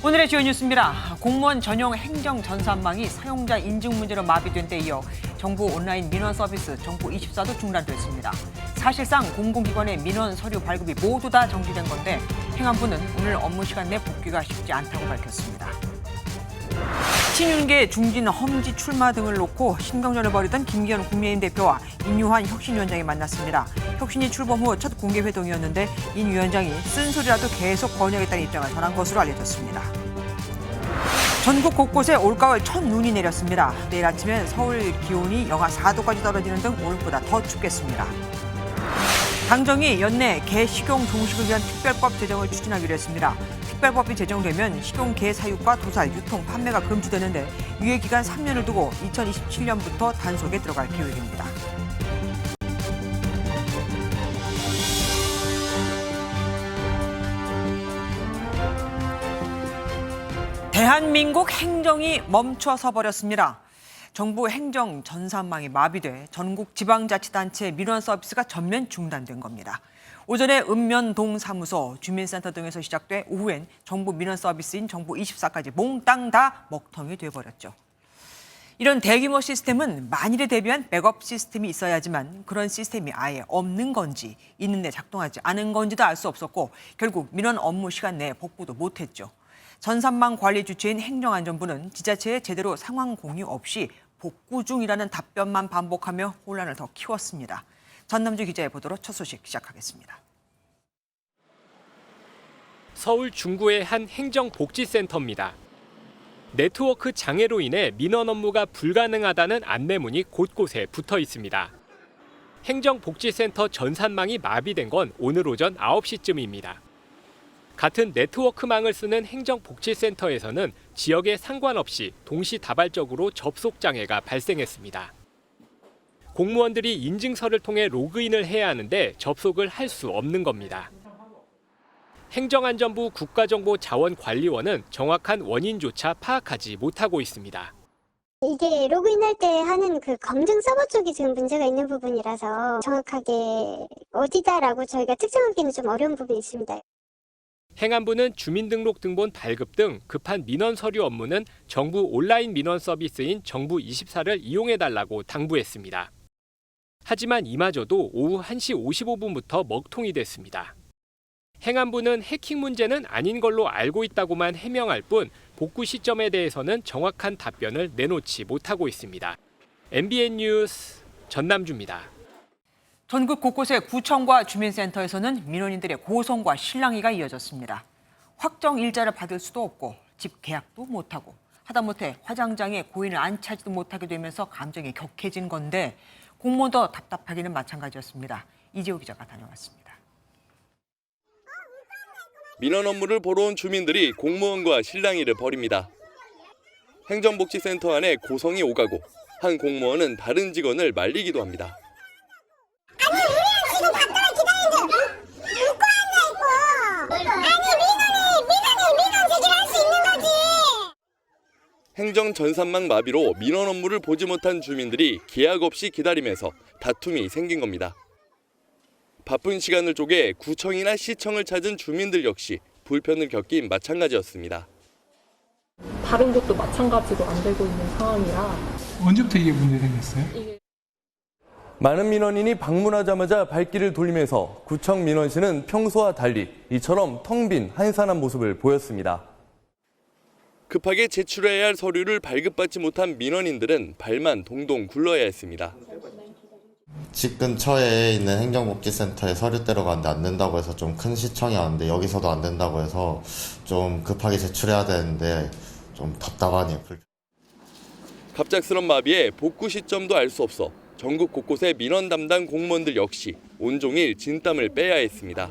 오늘의 주요 뉴스입니다. 공무원 전용 행정 전산망이 사용자 인증 문제로 마비된 데 이어 정부 온라인 민원 서비스 정부24도 중단됐습니다. 사실상 공공기관의 민원 서류 발급이 모두 다 정지된 건데 행안부는 오늘 업무 시간 내 복귀가 쉽지 않다고 밝혔습니다. 친윤계 중진 험지 출마 등을 놓고 신경전을 벌이던 김기현 국민의힘 대표와 인유한 혁신위원장이 만났습니다. 혁신이 출범 후 첫 공개 회동이었는데 인 위원장이 쓴소리라도 계속 번역했다는 입장을 전한 것으로 알려졌습니다. 전국 곳곳에 올가을 첫 눈이 내렸습니다. 내일 아침엔 서울 기온이 영하 4도까지 떨어지는 등 오늘보다 더 춥겠습니다. 당정이 연내 개 식용 종식을 위한 특별법 제정을 추진하기로 했습니다. 특별법이 제정되면 식용 개 사육과 도살, 유통, 판매가 금지되는데 유예 기간 3년을 두고 2027년부터 단속에 들어갈 계획입니다. 대한민국 행정이 멈춰서 버렸습니다. 정부 행정 전산망이 마비돼 전국 지방자치단체 민원 서비스가 전면 중단된 겁니다. 오전에 읍면동 사무소, 주민센터 등에서 시작돼 오후엔 정부 민원 서비스인 정부24까지 몽땅 다 먹통이 돼버렸죠. 이런 대규모 시스템은 만일에 대비한 백업 시스템이 있어야지만 그런 시스템이 아예 없는 건지 있는데 작동하지 않은 건지도 알 수 없었고 결국 민원 업무 시간 내에 복구도 못했죠. 전산망 관리 주체인 행정안전부는 지자체에 제대로 상황 공유 없이 복구 중이라는 답변만 반복하며 혼란을 더 키웠습니다. 전남주 기자의 보도로 첫 소식 시작하겠습니다. 서울 중구의 한 행정복지센터입니다. 네트워크 장애로 인해 민원 업무가 불가능하다는 안내문이 곳곳에 붙어 있습니다. 행정복지센터 전산망이 마비된 건 오늘 오전 9시쯤입니다. 같은 네트워크망을 쓰는 행정복지센터에서는 지역에 상관없이 동시다발적으로 접속 장애가 발생했습니다. 공무원들이 인증서를 통해 로그인을 해야 하는데 접속을 할 수 없는 겁니다. 행정안전부 국가정보자원관리원은 정확한 원인조차 파악하지 못하고 있습니다. 이게 로그인할 때 하는 그 검증 서버 쪽이 지금 문제가 있는 부분이라서 정확하게 어디다라고 저희가 특정하기는 좀 어려운 부분이 있습니다. 행안부는 주민등록등본 발급 등 급한 민원 서류 업무는 정부 온라인 민원 서비스인 정부24를 이용해달라고 당부했습니다. 하지만 이마저도 오후 1시 55분부터 먹통이 됐습니다. 행안부는 해킹 문제는 아닌 걸로 알고 있다고만 해명할 뿐 복구 시점에 대해서는 정확한 답변을 내놓지 못하고 있습니다. MBN 뉴스 전남주입니다. 전국 곳곳의 구청과 주민센터에서는 민원인들의 고성과 실랑이가 이어졌습니다. 확정 일자를 받을 수도 없고 집 계약도 못하고 하다못해 화장장에 고인을 안차지도 못하게 되면서 감정이 격해진 건데 공무원도 답답하기는 마찬가지였습니다. 이재호 기자가 다녀왔습니다. 민원 업무를 보러 온 주민들이 공무원과 실랑이를 벌입니다. 행정복지센터 안에 고성이 오가고 한 공무원은 다른 직원을 말리기도 합니다. 아니 우리는 지금 갔다가 기다리는데 웃고 앉아있고 아니 민원 제기를 할 수 있는 거지. 행정 전산망 마비로 민원 업무를 보지 못한 주민들이 계약 없이 기다리면서 다툼이 생긴 겁니다. 바쁜 시간을 쪼개 구청이나 시청을 찾은 주민들 역시 불편을 겪긴 마찬가지였습니다. 다른 곳도 마찬가지로 안 되고 있는 상황이라. 언제부터 이게 문제 생겼어요? 많은 민원인이 방문하자마자 발길을 돌리면서 구청 민원실은 평소와 달리 이처럼 텅 빈 한산한 모습을 보였습니다. 급하게 제출해야 할 서류를 발급받지 못한 민원인들은 발만 동동 굴러야 했습니다. 집 근처에 있는 행정복지센터에 서류대로 갔는데 안 된다고 해서 좀 큰 시청이 왔는데 여기서도 안 된다고 해서 좀 급하게 제출해야 되는데 좀 답답하네요. 갑작스런 마비에 복구 시점도 알 수 없어 전국 곳곳의 민원 담당 공무원들 역시 온종일 진땀을 빼야 했습니다.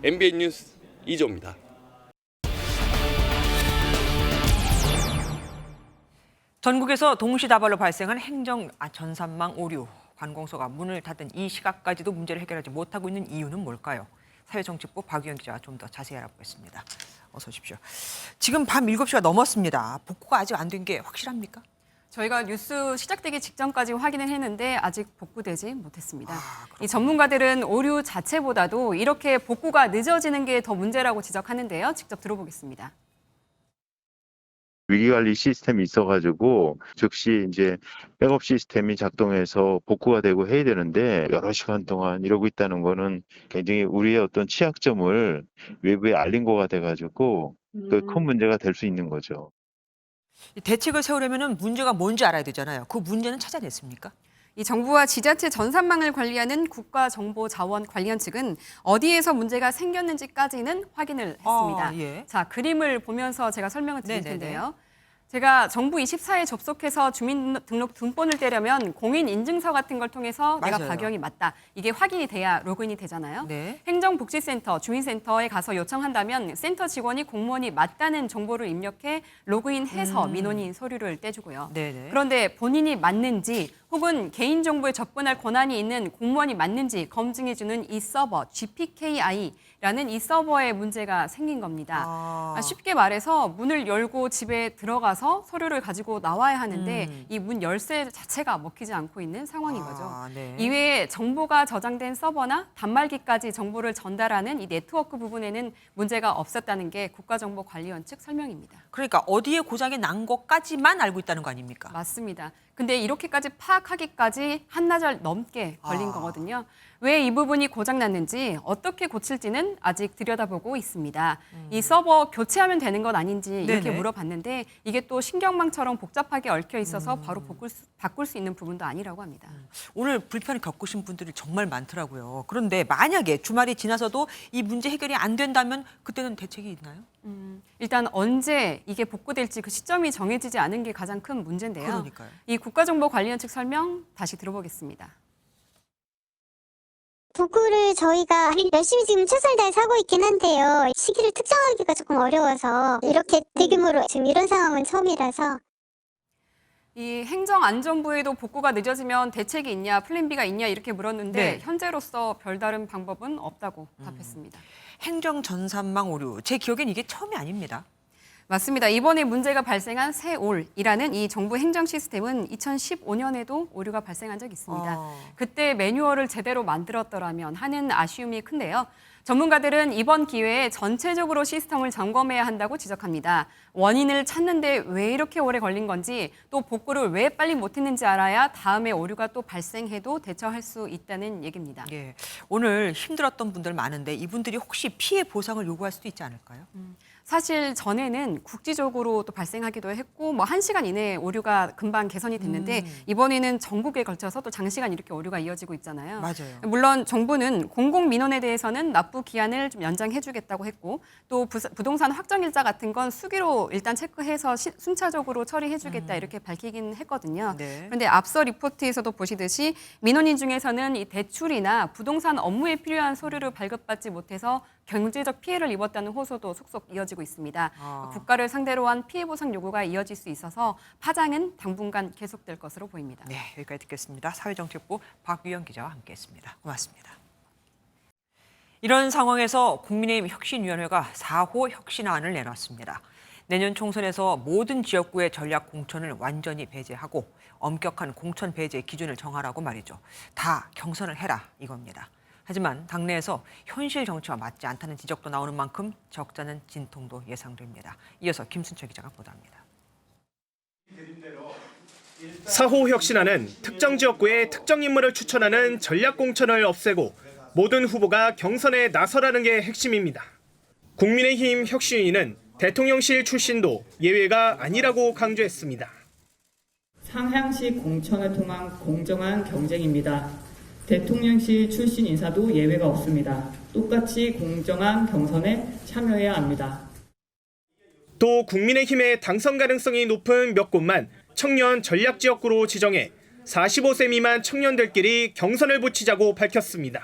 MBN 뉴스 이조입니다. 전국에서 동시다발로 발생한 행정 전산망 오류. 관공서가 문을 닫은 이 시각까지도 문제를 해결하지 못하고 있는 이유는 뭘까요? 사회정치부 박유영 기자가 좀 더 자세히 알아보겠습니다. 어서 오십시오. 지금 밤 7시가 넘었습니다. 복구가 아직 안 된 게 확실합니까? 저희가 뉴스 시작되기 직전까지 확인을 했는데 아직 복구되지 못했습니다. 이 전문가들은 오류 자체보다도 이렇게 복구가 늦어지는 게 더 문제라고 지적하는데요. 직접 들어보겠습니다. 위기관리 시스템이 있어가지고 즉시 이제 백업 시스템이 작동해서 복구가 되고 해야 되는데 여러 시간 동안 이러고 있다는 거는 굉장히 우리의 어떤 취약점을 외부에 알린 거가 돼가지고 큰 문제가 될 수 있는 거죠. 이 대책을 세우려면 문제가 뭔지 알아야 되잖아요. 그 문제는 찾아냈습니까? 이 정부와 지자체 전산망을 관리하는 국가정보자원관리원 측은 어디에서 문제가 생겼는지까지는 확인을 했습니다. 예. 자, 그림을 보면서 제가 설명을 드릴 네네네. 텐데요. 제가 정부 24에 접속해서 주민등록 등본을 떼려면 공인인증서 같은 걸 통해서 내가 맞아요. 박영이 맞다. 이게 확인이 돼야 로그인이 되잖아요. 네. 행정복지센터, 주민센터에 가서 요청한다면 센터 직원이 공무원이 맞다는 정보를 입력해 로그인해서 민원인 서류를 떼주고요. 네네. 그런데 본인이 맞는지 혹은 개인정보에 접근할 권한이 있는 공무원이 맞는지 검증해주는 이 서버, GPKI라는 이 서버에 문제가 생긴 겁니다. 쉽게 말해서 문을 열고 집에 들어가서 서류를 가지고 나와야 하는데 이 문 열쇠 자체가 먹히지 않고 있는 상황인 거죠. 네. 이외에 정보가 저장된 서버나 단말기까지 정보를 전달하는 이 네트워크 부분에는 문제가 없었다는 게 국가정보관리원 측 설명입니다. 그러니까 어디에 고장이 난 것까지만 알고 있다는 거 아닙니까? 맞습니다. 근데 이렇게까지 파악하기까지 한나절 넘게 걸린 거거든요. 왜 이 부분이 고장났는지 어떻게 고칠지는 아직 들여다보고 있습니다. 이 서버 교체하면 되는 건 아닌지 이렇게 네네. 물어봤는데 이게 또 신경망처럼 복잡하게 얽혀 있어서 바로 바꿀 수 있는 부분도 아니라고 합니다. 오늘 불편을 겪으신 분들이 정말 많더라고요. 그런데 만약에 주말이 지나서도 이 문제 해결이 안 된다면 그때는 대책이 있나요? 일단 언제 이게 복구될지 그 시점이 정해지지 않은 게 가장 큰 문제인데요. 그러니까요. 이 국가정보관리원 측 설명 다시 들어보겠습니다. 복구를 저희가 열심히 지금 최선을 다해서 하고 있긴 한데요. 시기를 특정하기가 조금 어려워서 이렇게 대규모로 지금 이런 상황은 처음이라서. 이 행정안전부에도 복구가 늦어지면 대책이 있냐, 플랜 B가 있냐 이렇게 물었는데 네. 현재로서 별다른 방법은 없다고 답했습니다. 행정 전산망 오류. 제 기억엔 이게 처음이 아닙니다. 맞습니다. 이번에 문제가 발생한 세올이라는 이 정부 행정 시스템은 2015년에도 오류가 발생한 적이 있습니다. 그때 매뉴얼을 제대로 만들었더라면 하는 아쉬움이 큰데요. 전문가들은 이번 기회에 전체적으로 시스템을 점검해야 한다고 지적합니다. 원인을 찾는데 왜 이렇게 오래 걸린 건지 또 복구를 왜 빨리 못했는지 알아야 다음에 오류가 또 발생해도 대처할 수 있다는 얘기입니다. 예. 오늘 힘들었던 분들 많은데 이분들이 혹시 피해 보상을 요구할 수도 있지 않을까요? 사실 전에는 국지적으로 또 발생하기도 했고 뭐 1시간 이내에 오류가 금방 개선이 됐는데 이번에는 전국에 걸쳐서 또 장시간 이렇게 오류가 이어지고 있잖아요. 맞아요. 물론 정부는 공공민원에 대해서는 납부 기한을 좀 연장해 주겠다고 했고 또 부동산 확정일자 같은 건 수기로 일단 체크해서 순차적으로 처리해 주겠다 이렇게 밝히긴 했거든요. 네. 그런데 앞서 리포트에서도 보시듯이 민원인 중에서는 이 대출이나 부동산 업무에 필요한 서류를 발급받지 못해서 경제적 피해를 입었다는 호소도 속속 이어지고 있습니다. 국가를 상대로 한 피해 보상 요구가 이어질 수 있어서 파장은 당분간 계속될 것으로 보입니다. 네, 여기까지 듣겠습니다. 사회정책부 박유영 기자와 함께했습니다. 고맙습니다. 이런 상황에서 국민의힘 혁신위원회가 4호 혁신안을 내놨습니다. 내년 총선에서 모든 지역구의 전략 공천을 완전히 배제하고 엄격한 공천 배제 기준을 정하라고 말이죠. 다 경선을 해라 이겁니다. 하지만 당내에서 현실 정치와 맞지 않다는 지적도 나오는 만큼 적잖은 진통도 예상됩니다. 이어서 김순철 기자가 보도합니다. 4호 혁신안은 특정 지역구에 특정 인물을 추천하는 전략 공천을 없애고 모든 후보가 경선에 나서라는 게 핵심입니다. 국민의힘 혁신위는 대통령실 출신도 예외가 아니라고 강조했습니다. 상향식 공천을 통한 공정한 경쟁입니다. 대통령실 출신 인사도 예외가 없습니다. 똑같이 공정한 경선에 참여해야 합니다. 또 국민의힘의 당선 가능성이 높은 몇 곳만 청년 전략 지역구로 지정해 45세 미만 청년들끼리 경선을 붙이자고 밝혔습니다.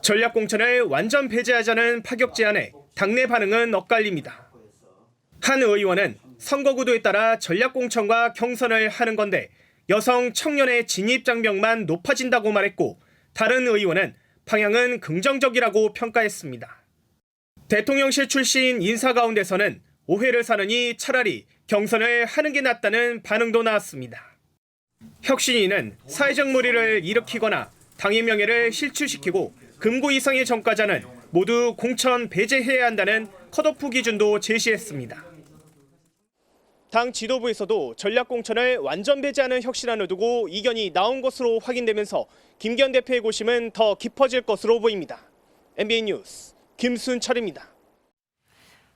전략 공천을 완전 배제하자는 파격 제안에 당내 반응은 엇갈립니다. 한 의원은 선거구도에 따라 전략 공천과 경선을 하는 건데 여성 청년의 진입 장벽만 높아진다고 말했고 다른 의원은 방향은 긍정적이라고 평가했습니다. 대통령실 출신 인사 가운데서는 오해를 사느니 차라리 경선을 하는 게 낫다는 반응도 나왔습니다. 혁신위는 사회적 물의를 일으키거나 당의 명예를 실추시키고 금고 이상의 전과자는 모두 공천 배제해야 한다는 컷오프 기준도 제시했습니다. 당 지도부에서도 전략 공천을 완전 배제하는 혁신안을 두고 이견이 나온 것으로 확인되면서 김기현 대표의 고심은 더 깊어질 것으로 보입니다. MBN 뉴스 김순철입니다.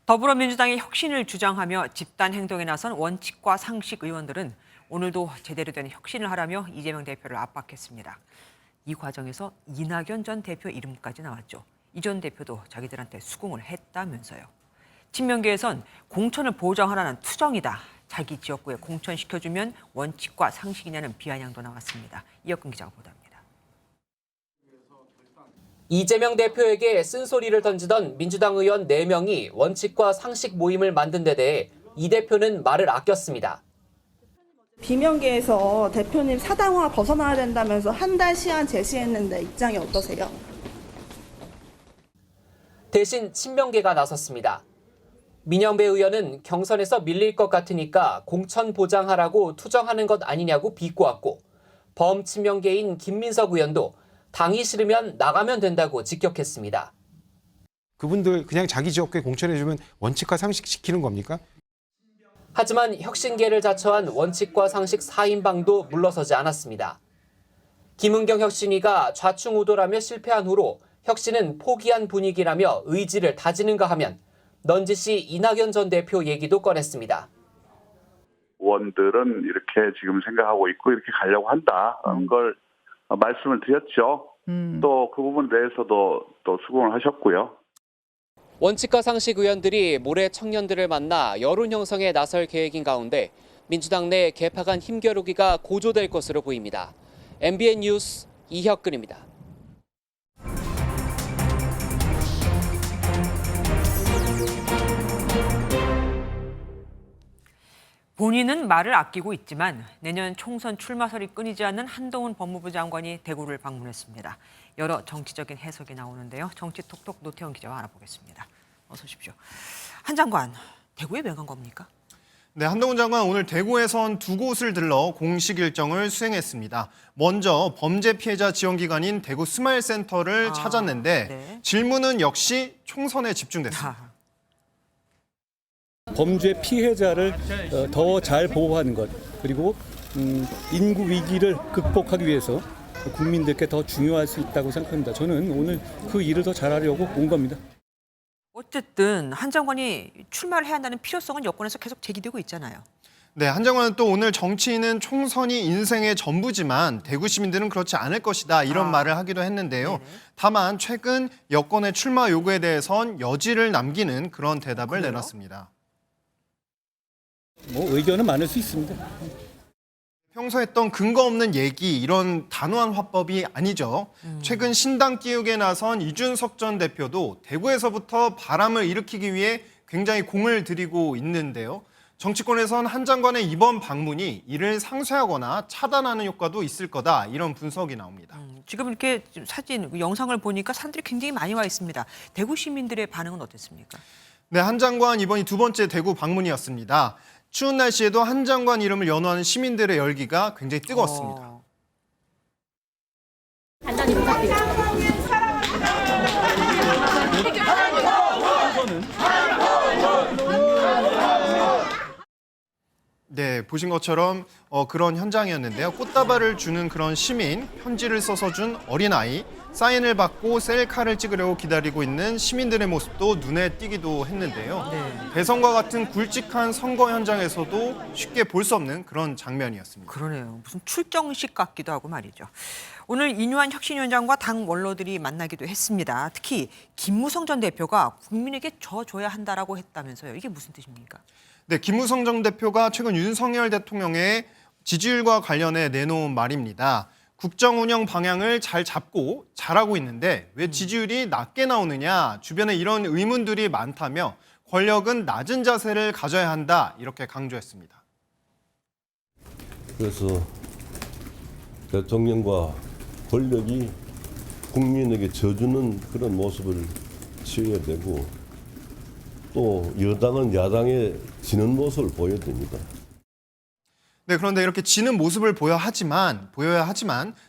더불어민주당의 혁신을 주장하며 집단 행동에 나선 원칙과 상식 의원들은 오늘도 제대로 된 혁신을 하라며 이재명 대표를 압박했습니다. 이 과정에서 이낙연 전 대표 이름까지 나왔죠. 이 전 대표도 자기들한테 수긍을 했다면서요. 친명계에선 공천을 보장하라는 투정이다. 자기 지역구에 공천시켜주면 원칙과 상식이냐는 비아냥도 나왔습니다. 이혁근 기자가 보도합니다. 이재명 대표에게 쓴소리를 던지던 민주당 의원 4명이 원칙과 상식 모임을 만든 데 대해 이 대표는 말을 아꼈습니다. 비명계에서 대표님 사당화 벗어나야 된다면서 한 달 시한 제시했는데 입장이 어떠세요? 대신 친명계가 나섰습니다. 민영배 의원은 경선에서 밀릴 것 같으니까 공천 보장하라고 투정하는 것 아니냐고 비꼬았고, 범친명계인 김민석 의원도 당이 싫으면 나가면 된다고 직격했습니다. 그분들 그냥 자기 지역구에 공천해주면 원칙과 상식 지키는 겁니까? 하지만 혁신계를 자처한 원칙과 상식 4인방도 물러서지 않았습니다. 김은경 혁신위가 좌충우돌하며 실패한 후로 혁신은 포기한 분위기라며 의지를 다지는가 하면 넌지시 이낙연 전 대표 얘기도 꺼냈습니다. 의원들은 이렇게 지금 생각하고 있고 이렇게 가려고 한다는 걸 말씀을 드렸죠. 또 그 부분에 대해서도 또 수긍을 하셨고요. 원칙과 상식 의원들이 모레 청년들을 만나 여론 형성에 나설 계획인 가운데 민주당 내 개파 간 힘겨루기가 고조될 것으로 보입니다. MBN 뉴스 이혁근입니다. 본인은 말을 아끼고 있지만 내년 총선 출마설이 끊이지 않는 한동훈 법무부 장관이 대구를 방문했습니다. 여러 정치적인 해석이 나오는데요. 정치톡톡 노태원 기자와 알아보겠습니다. 어서 오십시오. 한 장관, 대구에 왜 간 겁니까? 네, 한동훈 장관 오늘 대구에선 두 곳을 들러 공식 일정을 수행했습니다. 먼저 범죄 피해자 지원기관인 대구 스마일센터를 찾았는데 네. 질문은 역시 총선에 집중됐습니다. 범죄 피해자를 더 잘 보호하는 것, 그리고 인구 위기를 극복하기 위해서 국민들께 더 중요할 수 있다고 생각합니다. 저는 오늘 그 일을 더 잘하려고 온 겁니다. 어쨌든 한 장관이 출마를 해야 한다는 필요성은 여권에서 계속 제기되고 있잖아요. 네, 한 장관은 또 오늘 정치인은 총선이 인생의 전부지만 대구 시민들은 그렇지 않을 것이다 이런 말을 하기도 했는데요. 다만 최근 여권의 출마 요구에 대해선 여지를 남기는 그런 대답을 내놨습니다. 의견은 많을 수 있습니다. 평소 했던 근거 없는 얘기, 이런 단호한 화법이 아니죠. 최근 신당 띄우기에 나선 이준석 전 대표도 대구에서부터 바람을 일으키기 위해 굉장히 공을 들이고 있는데요. 정치권에선 한 장관의 이번 방문이 이를 상쇄하거나 차단하는 효과도 있을 거다, 이런 분석이 나옵니다. 지금 이렇게 사진, 영상을 보니까 사람들이 굉장히 많이 와 있습니다. 대구 시민들의 반응은 어땠습니까? 네, 한 장관 이번이 두 번째 대구 방문이었습니다. 추운 날씨에도 한 장관 이름을 연호하는 시민들의 열기가 굉장히 뜨거웠습니다. 간단히 부탁드립니다. 네, 보신 것처럼 그런 현장이었는데요. 꽃다발을 주는 그런 시민, 편지를 써서 준 어린아이, 사인을 받고 셀카를 찍으려고 기다리고 있는 시민들의 모습도 눈에 띄기도 했는데요. 대선과 같은 굵직한 선거 현장에서도 쉽게 볼 수 없는 그런 장면이었습니다. 그러네요. 무슨 출정식 같기도 하고 말이죠. 오늘 인유한 혁신위원장과 당 원로들이 만나기도 했습니다. 특히 김무성 전 대표가 국민에게 져 줘야 한다라고 했다면서요. 이게 무슨 뜻입니까? 네, 김무성 전 대표가 최근 윤석열 대통령의 지지율과 관련해 내놓은 말입니다. 국정 운영 방향을 잘 잡고 잘하고 있는데 왜 지지율이 낮게 나오느냐, 주변에 이런 의문들이 많다며 권력은 낮은 자세를 가져야 한다, 이렇게 강조했습니다. 그래서 대통령과 권력이 국민에게 져주는 그런 모습을 취해야 되고, 또 여당은 야당에 지는 모습을 보여야 됩니다. 네, 그런데 이렇게 지는 모습을 보여야 하지만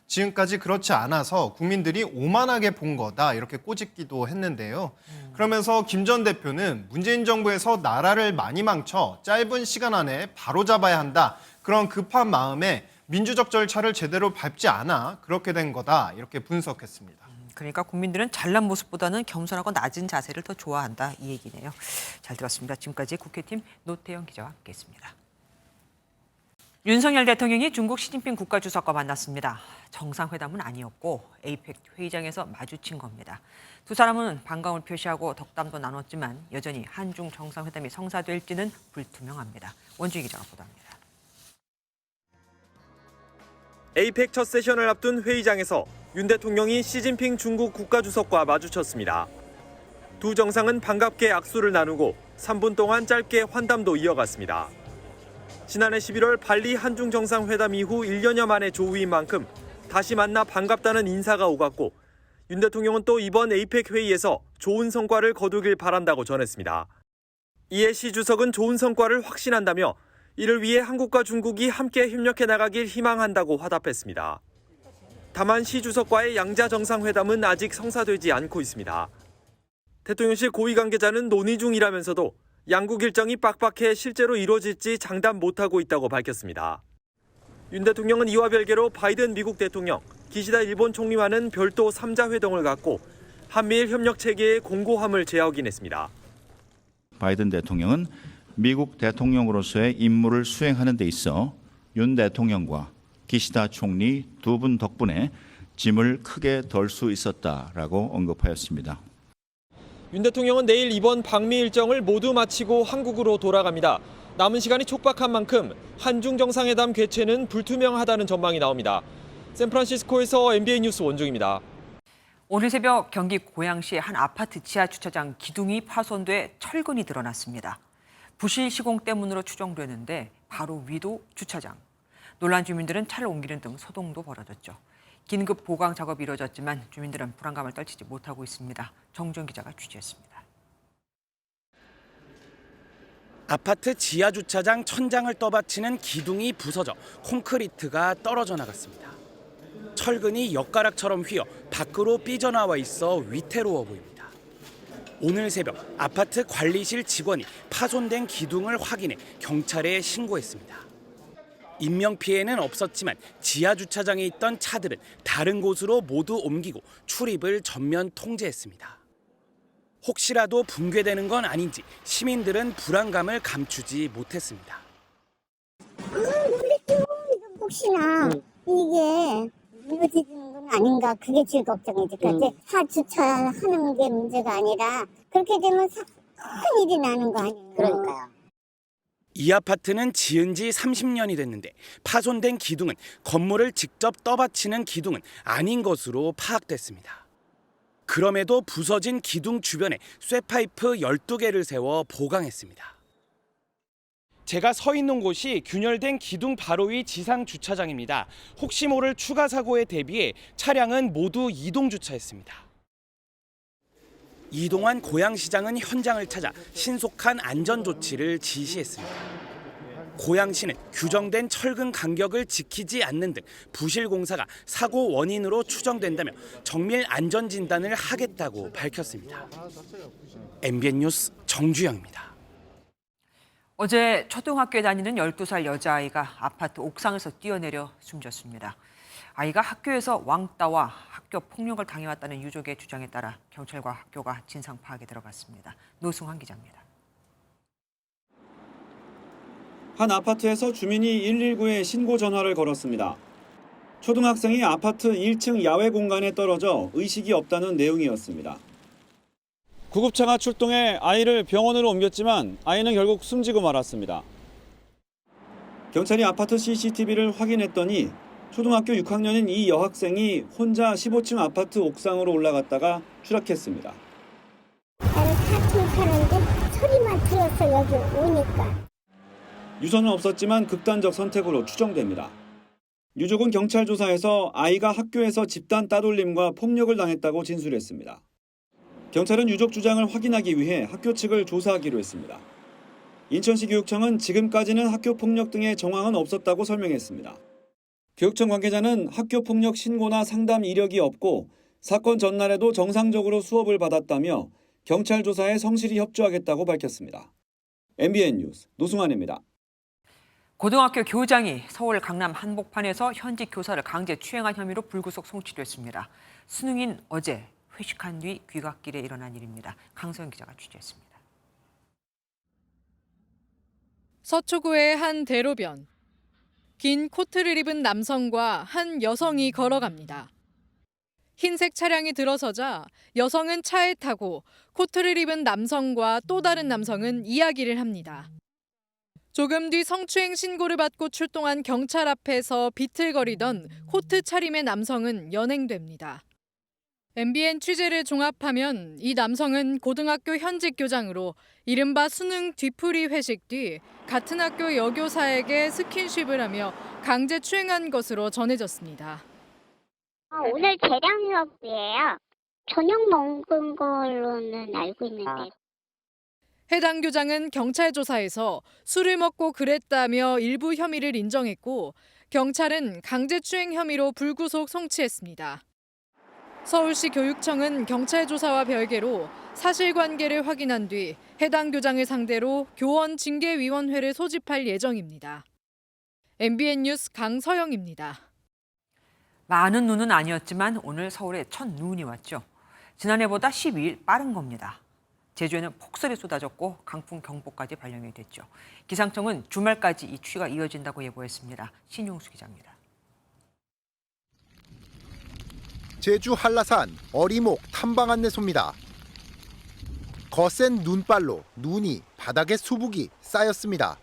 지금까지 그렇지 않아서 국민들이 오만하게 본 거다 이렇게 꼬집기도 했는데요. 그러면서 김 전 대표는 문재인 정부에서 나라를 많이 망쳐 짧은 시간 안에 바로잡아야 한다. 그런 급한 마음에 민주적 절차를 제대로 밟지 않아 그렇게 된 거다 이렇게 분석했습니다. 그러니까 국민들은 잘난 모습보다는 겸손하고 낮은 자세를 더 좋아한다 이 얘기네요. 잘 들었습니다. 지금까지 국회팀 노태영 기자와 함께했습니다. 윤석열 대통령이 중국 시진핑 국가주석과 만났습니다. 정상회담은 아니었고 에이펙 회의장에서 마주친 겁니다. 두 사람은 반가움을 표시하고 덕담도 나눴지만 여전히 한중 정상회담이 성사될지는 불투명합니다. 원주희 기자가 보도합니다. 에이펙 첫 세션을 앞둔 회의장에서 윤 대통령이 시진핑 중국 국가주석과 마주쳤습니다. 두 정상은 반갑게 악수를 나누고 3분 동안 짧게 환담도 이어갔습니다. 지난해 11월 발리 한중 정상회담 이후 1년여 만에 조우인 만큼 다시 만나 반갑다는 인사가 오갔고 윤 대통령은 또 이번 에이펙 회의에서 좋은 성과를 거두길 바란다고 전했습니다. 이에 시 주석은 좋은 성과를 확신한다며 이를 위해 한국과 중국이 함께 협력해 나가길 희망한다고 화답했습니다. 다만 시 주석과의 양자 정상회담은 아직 성사되지 않고 있습니다. 대통령실 고위 관계자는 논의 중이라면서도 양국 일정이 빡빡해 실제로 이루어질지 장담 못하고 있다고 밝혔습니다. 윤 대통령은 이와 별개로 바이든 미국 대통령, 기시다 일본 총리와는 별도 3자 회동을 갖고 한미일 협력 체계의 공고함을 재확인했습니다. 바이든 대통령은 미국 대통령으로서의 임무를 수행하는 데 있어 윤 대통령과 기시다 총리 두 분 덕분에 짐을 크게 덜 수 있었다라고 언급하였습니다. 윤 대통령은 내일 이번 방미 일정을 모두 마치고 한국으로 돌아갑니다. 남은 시간이 촉박한 만큼 한중 정상회담 개최는 불투명하다는 전망이 나옵니다. 샌프란시스코에서 MBN 뉴스 원중입니다. 오늘 새벽 경기 고양시의 한 아파트 지하 주차장 기둥이 파손돼 철근이 드러났습니다. 부실 시공 때문으로 추정되는데 바로 위도 주차장. 놀란 주민들은 차를 옮기는 등 소동도 벌어졌죠. 긴급 보강 작업이 이루어졌지만 주민들은 불안감을 떨치지 못하고 있습니다. 정주영 기자가 취재했습니다. 아파트 지하 주차장 천장을 떠받치는 기둥이 부서져 콘크리트가 떨어져 나갔습니다. 철근이 엿가락처럼 휘어 밖으로 삐져나와 있어 위태로워 보입니다. 오늘 새벽 아파트 관리실 직원이 파손된 기둥을 확인해 경찰에 신고했습니다. 인명피해는 없었지만 지하 주차장에 있던 차들은 다른 곳으로 모두 옮기고 출입을 전면 통제했습니다. 혹시라도 붕괴되는 건 아닌지 시민들은 불안감을 감추지 못했습니다. 혹시나 이게 무너지는 건 아닌가 그게 제일 걱정이지. 그러니까 차 주차하는 게 문제가 아니라 그렇게 되면 큰 일이 나는 거 아니에요. 그러니까요. 이 아파트는 지은 지 30년이 됐는데 파손된 기둥은 건물을 직접 떠받치는 기둥은 아닌 것으로 파악됐습니다. 그럼에도 부서진 기둥 주변에 쇠파이프 12개를 세워 보강했습니다. 제가 서 있는 곳이 균열된 기둥 바로 위 지상 주차장입니다. 혹시 모를 추가 사고에 대비해 차량은 모두 이동 주차했습니다. 이동환 고양시장은 현장을 찾아 신속한 안전 조치를 지시했습니다. 고양시는 규정된 철근 간격을 지키지 않는 등 부실 공사가 사고 원인으로 추정된다며 정밀 안전 진단을 하겠다고 밝혔습니다. MBN 뉴스 정주영입니다. 어제 초등학교에 다니는 12살 여자아이가 아파트 옥상에서 뛰어내려 숨졌습니다. 아이가 학교에서 왕따와 학교 폭력을 당해왔다는 유족의 주장에 따라 경찰과 학교가 진상 파악에 들어갔습니다. 노승환 기자입니다. 한 아파트에서 주민이 119에 신고 전화를 걸었습니다. 초등학생이 아파트 1층 야외 공간에 떨어져 의식이 없다는 내용이었습니다. 구급차가 출동해 아이를 병원으로 옮겼지만 아이는 결국 숨지고 말았습니다. 경찰이 아파트 CCTV를 확인했더니 초등학교 6학년인 이 여학생이 혼자 15층 아파트 옥상으로 올라갔다가 추락했습니다. 나는 4층 사는데 소리만 들어서 여기 오니까. 유서는 없었지만 극단적 선택으로 추정됩니다. 유족은 경찰 조사에서 아이가 학교에서 집단 따돌림과 폭력을 당했다고 진술했습니다. 경찰은 유족 주장을 확인하기 위해 학교 측을 조사하기로 했습니다. 인천시 교육청은 지금까지는 학교 폭력 등의 정황은 없었다고 설명했습니다. 교육청 관계자는 학교 폭력 신고나 상담 이력이 없고 사건 전날에도 정상적으로 수업을 받았다며 경찰 조사에 성실히 협조하겠다고 밝혔습니다. MBN 뉴스 노승환입니다. 고등학교 교장이 서울 강남 한복판에서 현직 교사를 강제 추행한 혐의로 불구속 송치됐습니다. 수능인 어제 회식한 뒤 귀갓길에 일어난 일입니다. 강소영 기자가 취재했습니다. 서초구의 한 대로변. 긴 코트를 입은 남성과 한 여성이 걸어갑니다. 흰색 차량이 들어서자 여성은 차에 타고 코트를 입은 남성과 또 다른 남성은 이야기를 합니다. 조금 뒤 성추행 신고를 받고 출동한 경찰 앞에서 비틀거리던 코트 차림의 남성은 연행됩니다. MBN 취재를 종합하면 이 남성은 고등학교 현직 교장으로 이른바 수능 뒤풀이 회식 뒤 같은 학교 여교사에게 스킨십을 하며 강제 추행한 것으로 전해졌습니다. 오늘 재량 수업이에요. 저녁 먹은 걸로는 알고 있는데. 해당 교장은 경찰 조사에서 술을 먹고 그랬다며 일부 혐의를 인정했고 경찰은 강제추행 혐의로 불구속 송치했습니다. 서울시 교육청은 경찰 조사와 별개로 사실관계를 확인한 뒤 해당 교장을 상대로 교원 징계위원회를 소집할 예정입니다. MBN 뉴스 강서영입니다. 많은 눈은 아니었지만 오늘 서울에 첫 눈이 왔죠. 지난해보다 12일 빠른 겁니다. 제주에는 폭설이 쏟아졌고 강풍 경보까지 발령이 됐죠. 기상청은 주말까지 이 추이가 이어진다고 예보했습니다. 신용수 기자입니다. 제주 한라산 어리목 탐방 안내소입니다. 거센 눈발로 눈이 바닥에 수북이 쌓였습니다.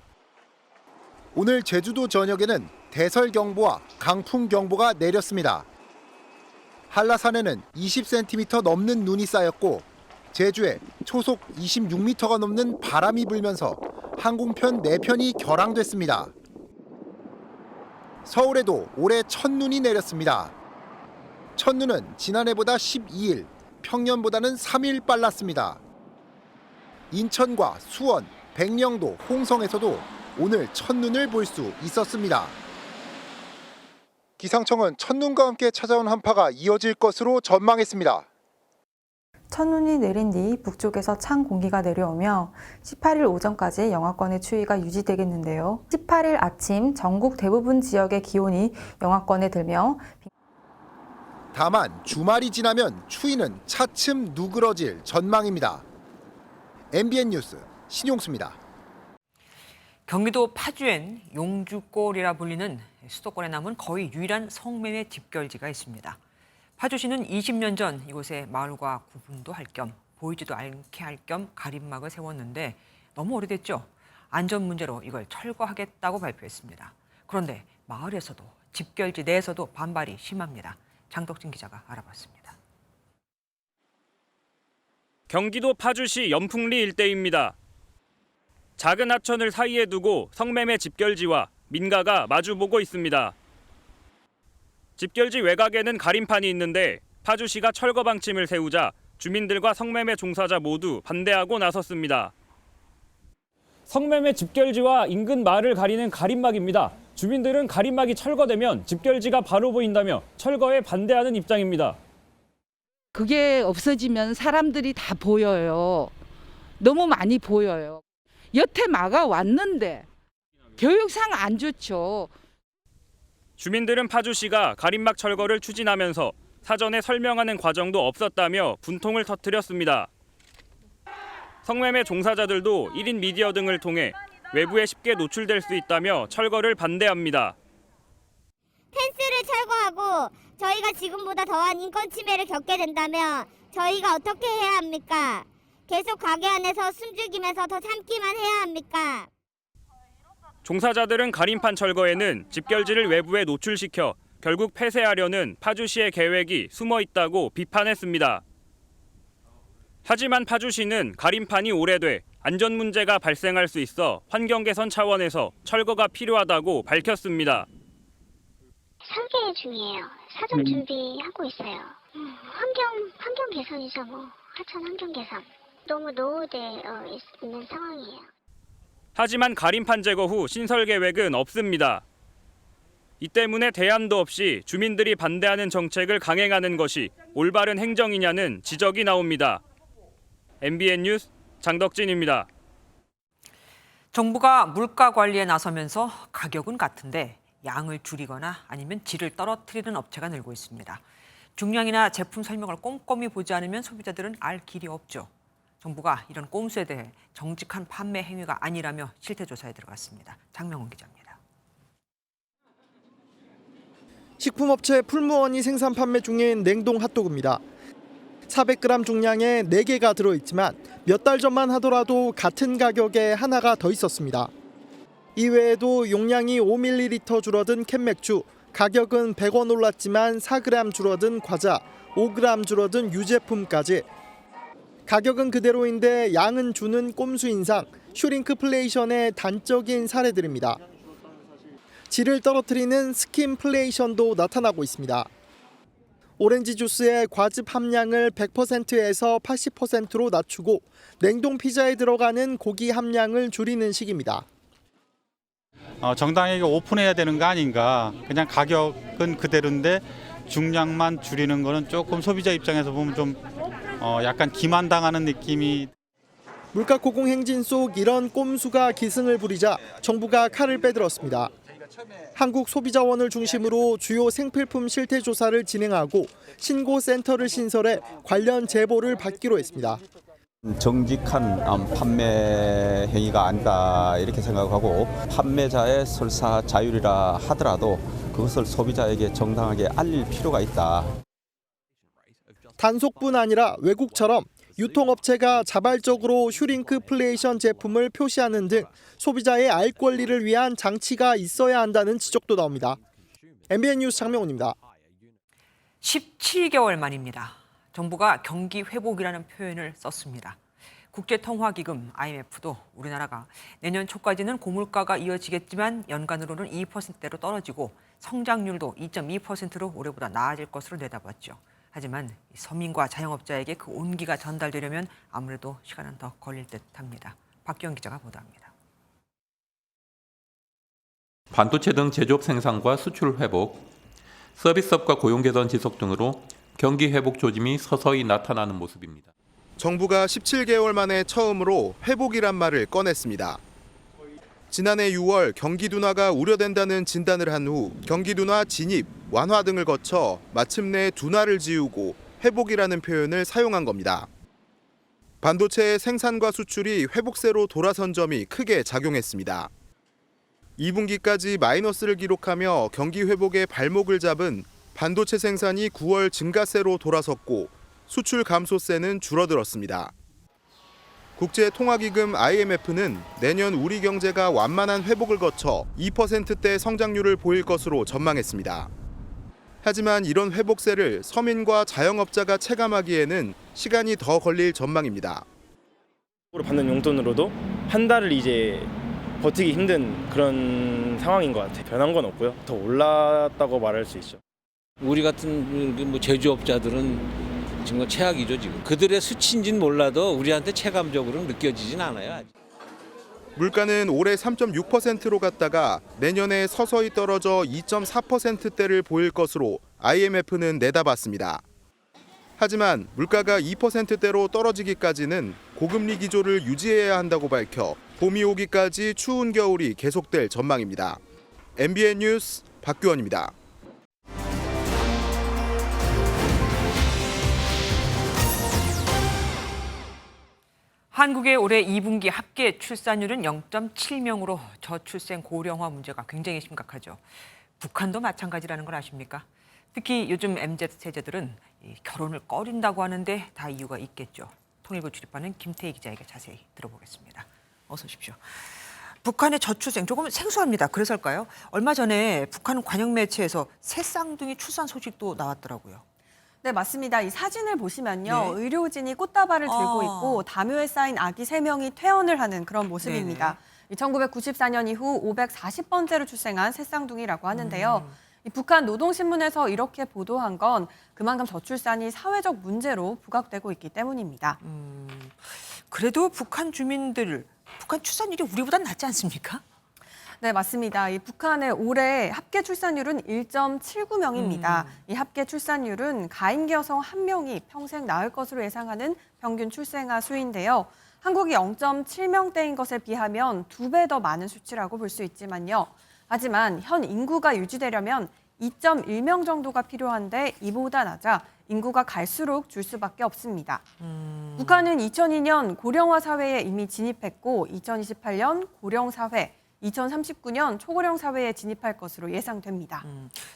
오늘 제주도 전역에는 대설경보와 강풍경보가 내렸습니다. 한라산에는 20cm 넘는 눈이 쌓였고 제주에 초속 26m가 넘는 바람이 불면서 항공편 4편이 결항됐습니다. 서울에도 올해 첫눈이 내렸습니다. 첫눈은 지난해보다 12일, 평년보다는 3일 빨랐습니다. 인천과 수원, 백령도, 홍성에서도 오늘 첫눈을 볼 수 있었습니다. 기상청은 첫눈과 함께 찾아온 한파가 이어질 것으로 전망했습니다. 첫눈이 내린 뒤 북쪽에서 찬 공기가 내려오며 18일 오전까지 영하권의 추위가 유지되겠는데요. 18일 아침 전국 대부분 지역의 기온이 영하권에 들며 다만 주말이 지나면 추위는 차츰 누그러질 전망입니다. MBN 뉴스 신용수입니다. 경기도 파주엔 용주골이라 불리는 수도권에 남은 거의 유일한 성매매 집결지가 있습니다. 파주시는 20년 전 이곳에 마을과 구분도 할 겸 보이지도 않게 할 겸 가림막을 세웠는데 너무 오래됐죠. 안전 문제로 이걸 철거하겠다고 발표했습니다. 그런데 마을에서도 집결지 내에서도 반발이 심합니다. 장덕진 기자가 알아봤습니다. 경기도 파주시 연풍리 일대입니다. 작은 하천을 사이에 두고 성매매 집결지와 민가가 마주보고 있습니다. 집결지 외곽에는 가림판이 있는데 파주시가 철거 방침을 세우자 주민들과 성매매 종사자 모두 반대하고 나섰습니다. 성매매 집결지와 인근 마을을 가리는 가림막입니다. 주민들은 가림막이 철거되면 집결지가 바로 보인다며 철거에 반대하는 입장입니다. 그게 없어지면 사람들이 다 보여요. 너무 많이 보여요. 여태 막아왔는데 교육상 안 좋죠. 주민들은 파주시가 가림막 철거를 추진하면서 사전에 설명하는 과정도 없었다며 분통을 터뜨렸습니다. 성매매 종사자들도 1인 미디어 등을 통해 외부에 쉽게 노출될 수 있다며 철거를 반대합니다. 펜스를 철거하고 저희가 지금보다 더한 인권 침해를 겪게 된다면 저희가 어떻게 해야 합니까? 계속 가게 안에서 숨죽이면서 더 참기만 해야 합니까? 종사자들은 가림판 철거에는 집결지를 외부에 노출시켜 결국 폐쇄하려는 파주시의 계획이 숨어 있다고 비판했습니다. 하지만 파주시는 가림판이 오래돼 안전 문제가 발생할 수 있어 환경 개선 차원에서 철거가 필요하다고 밝혔습니다. 설계 중이에요. 사전 준비하고 있어요. 환경 개선이죠 뭐. 하천 환경 개선. 너무 노후되어 있는 상황이에요. 하지만 가림판 제거 후 신설 계획은 없습니다. 이 때문에 대안도 없이 주민들이 반대하는 정책을 강행하는 것이 올바른 행정이냐는 지적이 나옵니다. MBN 뉴스 장덕진입니다. 정부가 물가 관리에 나서면서 가격은 같은데 양을 줄이거나 아니면 질을 떨어뜨리는 업체가 늘고 있습니다. 중량이나 제품 설명을 꼼꼼히 보지 않으면 소비자들은 알 길이 없죠. 정부가 이런 꼼수에 대해 정직한 판매 행위가 아니라며 실태조사에 들어갔습니다. 장명훈 기자입니다. 식품업체 풀무원이 생산 판매 중인 냉동 핫도그입니다. 400g 중량에 4개가 들어있지만 몇 달 전만 하더라도 같은 가격에 하나가 더 있었습니다. 이외에도 용량이 5ml 줄어든 캔맥주, 가격은 100원 올랐지만 4g 줄어든 과자, 5g 줄어든 유제품까지. 가격은 그대로인데 양은 주는 꼼수 인상, 슈링크플레이션의 단적인 사례들입니다. 질을 떨어뜨리는 스킨플레이션도 나타나고 있습니다. 오렌지 주스의 과즙 함량을 100%에서 80%로 낮추고 냉동 피자에 들어가는 고기 함량을 줄이는 식입니다. 정당하게 오픈해야 되는 거 아닌가. 그냥 가격은 그대로인데 중량만 줄이는 거는 조금 소비자 입장에서 보면 좀 약간 기만당하는 느낌이. 물가 고공 행진 속 이런 꼼수가 기승을 부리자 정부가 칼을 빼들었습니다. 한국소비자원을 중심으로 주요 생필품 실태 조사를 진행하고 신고센터를 신설해 관련 제보를 받기로 했습니다. 정직한 판매 행위가 아니다 이렇게 생각하고 판매자의 설사 자율이라 하더라도 그것을 소비자에게 정당하게 알릴 필요가 있다. 단속뿐 아니라 외국처럼 유통업체가 자발적으로 슈링크플레이션 제품을 표시하는 등 소비자의 알 권리를 위한 장치가 있어야 한다는 지적도 나옵니다. MBN 뉴스 장명훈입니다. 17개월 만입니다. 정부가 경기 회복이라는 표현을 썼습니다. 국제통화기금 IMF도 우리나라가 내년 초까지는 고물가가 이어지겠지만 연간으로는 2%대로 떨어지고 성장률도 2.2%로 올해보다 나아질 것으로 내다봤죠. 하지만 서민과 자영업자에게 그 온기가 전달되려면 아무래도 시간은 더 걸릴 듯합니다. 박기영 기자가 보도합니다. 반도체 등 제조업 생산과 수출 회복, 서비스업과 고용 개선 지속 등으로 경기 회복 조짐이 서서히 나타나는 모습입니다. 정부가 17개월 만에 처음으로 회복이란 말을 꺼냈습니다. 지난해 6월 경기 둔화가 우려된다는 진단을 한 후 경기 둔화 진입, 완화 등을 거쳐 마침내 둔화를 지우고 회복이라는 표현을 사용한 겁니다. 반도체의 생산과 수출이 회복세로 돌아선 점이 크게 작용했습니다. 2분기까지 마이너스를 기록하며 경기 회복의 발목을 잡은 반도체 생산이 9월 증가세로 돌아섰고 수출 감소세는 줄어들었습니다. 국제통화기금 IMF는 내년 우리 경제가 완만한 회복을 거쳐 2%대 성장률을 보일 것으로 전망했습니다. 하지만 이런 회복세를 서민과 자영업자가 체감하기에는 시간이 더 걸릴 전망입니다. 받는 용돈으로도 한 달을 이제 버티기 힘든 그런 상황인 것 같아요. 변한 건 없고요. 더 올랐다고 말할 수 있죠. 우리 같은 제조업자들은 정말 최악이죠 지금. 그들의 수치인지는 몰라도 우리한테 체감적으로는 느껴지진 않아요. 아직. 물가는 올해 3.6%로 갔다가 내년에 서서히 떨어져 2.4%대를 보일 것으로 IMF는 내다봤습니다. 하지만 물가가 2%대로 떨어지기까지는 고금리 기조를 유지해야 한다고 밝혀 봄이 오기까지 추운 겨울이 계속될 전망입니다. MBN 뉴스 박규원입니다. 한국의 올해 2분기 합계 출산율은 0.7명으로 저출생 고령화 문제가 굉장히 심각하죠. 북한도 마찬가지라는 걸 아십니까? 특히 요즘 MZ 세대들은 결혼을 꺼린다고 하는데 다 이유가 있겠죠. 통일부 출입하는 김태희 기자에게 자세히 들어보겠습니다. 어서 오십시오. 북한의 저출생 조금 생소합니다. 그래서일까요? 얼마 전에 북한 관영 매체에서 새 쌍둥이 출산 소식도 나왔더라고요. 네, 맞습니다. 이 사진을 보시면요. 의료진이 꽃다발을 들고 있고 담요에 쌓인 아기 3명이 퇴원을 하는 그런 모습입니다. 1994년 이후 540번째로 출생한 새 쌍둥이라고 하는데요. 이 북한 노동신문에서 이렇게 보도한 건 그만큼 저출산이 사회적 문제로 부각되고 있기 때문입니다. 그래도 북한 주민들 북한 출산율이 우리보다 낫지 않습니까? 네, 맞습니다. 이 북한의 올해 합계 출산율은 1.79명입니다. 이 합계 출산율은 가임기 여성 1명이 평생 낳을 것으로 예상하는 평균 출생아 수인데요. 한국이 0.7명대인 것에 비하면 2배 더 많은 수치라고 볼 수 있지만요. 하지만 현 인구가 유지되려면 2.1명 정도가 필요한데 이보다 낮아 인구가 갈수록 줄 수밖에 없습니다. 북한은 2002년 고령화 사회에 이미 진입했고 2028년 고령 사회, 2039년 초고령 사회에 진입할 것으로 예상됩니다.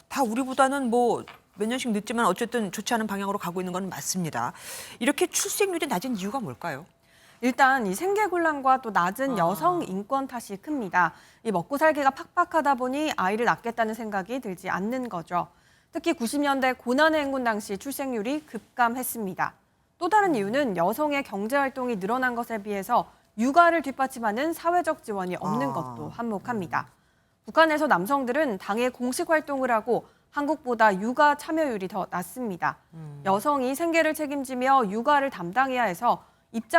다 우리보다는 뭐 몇 년씩 늦지만 어쨌든 좋지 않은 방향으로 가고 있는 건 맞습니다. 이렇게 출생률이 낮은 이유가 뭘까요? 일단 이 생계곤란과 또 낮은 여성 인권 탓이 큽니다. 이 먹고 살기가 팍팍하다 보니 아이를 낳겠다는 생각이 들지 않는 거죠. 특히 90년대 고난의 행군 당시 출생률이 급감했습니다. 또 다른 이유는 여성의 경제활동이 늘어난 것에 비해서 육아를 뒷받침하는 사회적 지원이 없는 것도 한몫합니다. 북한에서 남성들은 당의 공식 활동을 하고 한국보다 육아 참여율이 더 낮습니다. 여성이 생계를 책임지며 육아를 담당해야 해서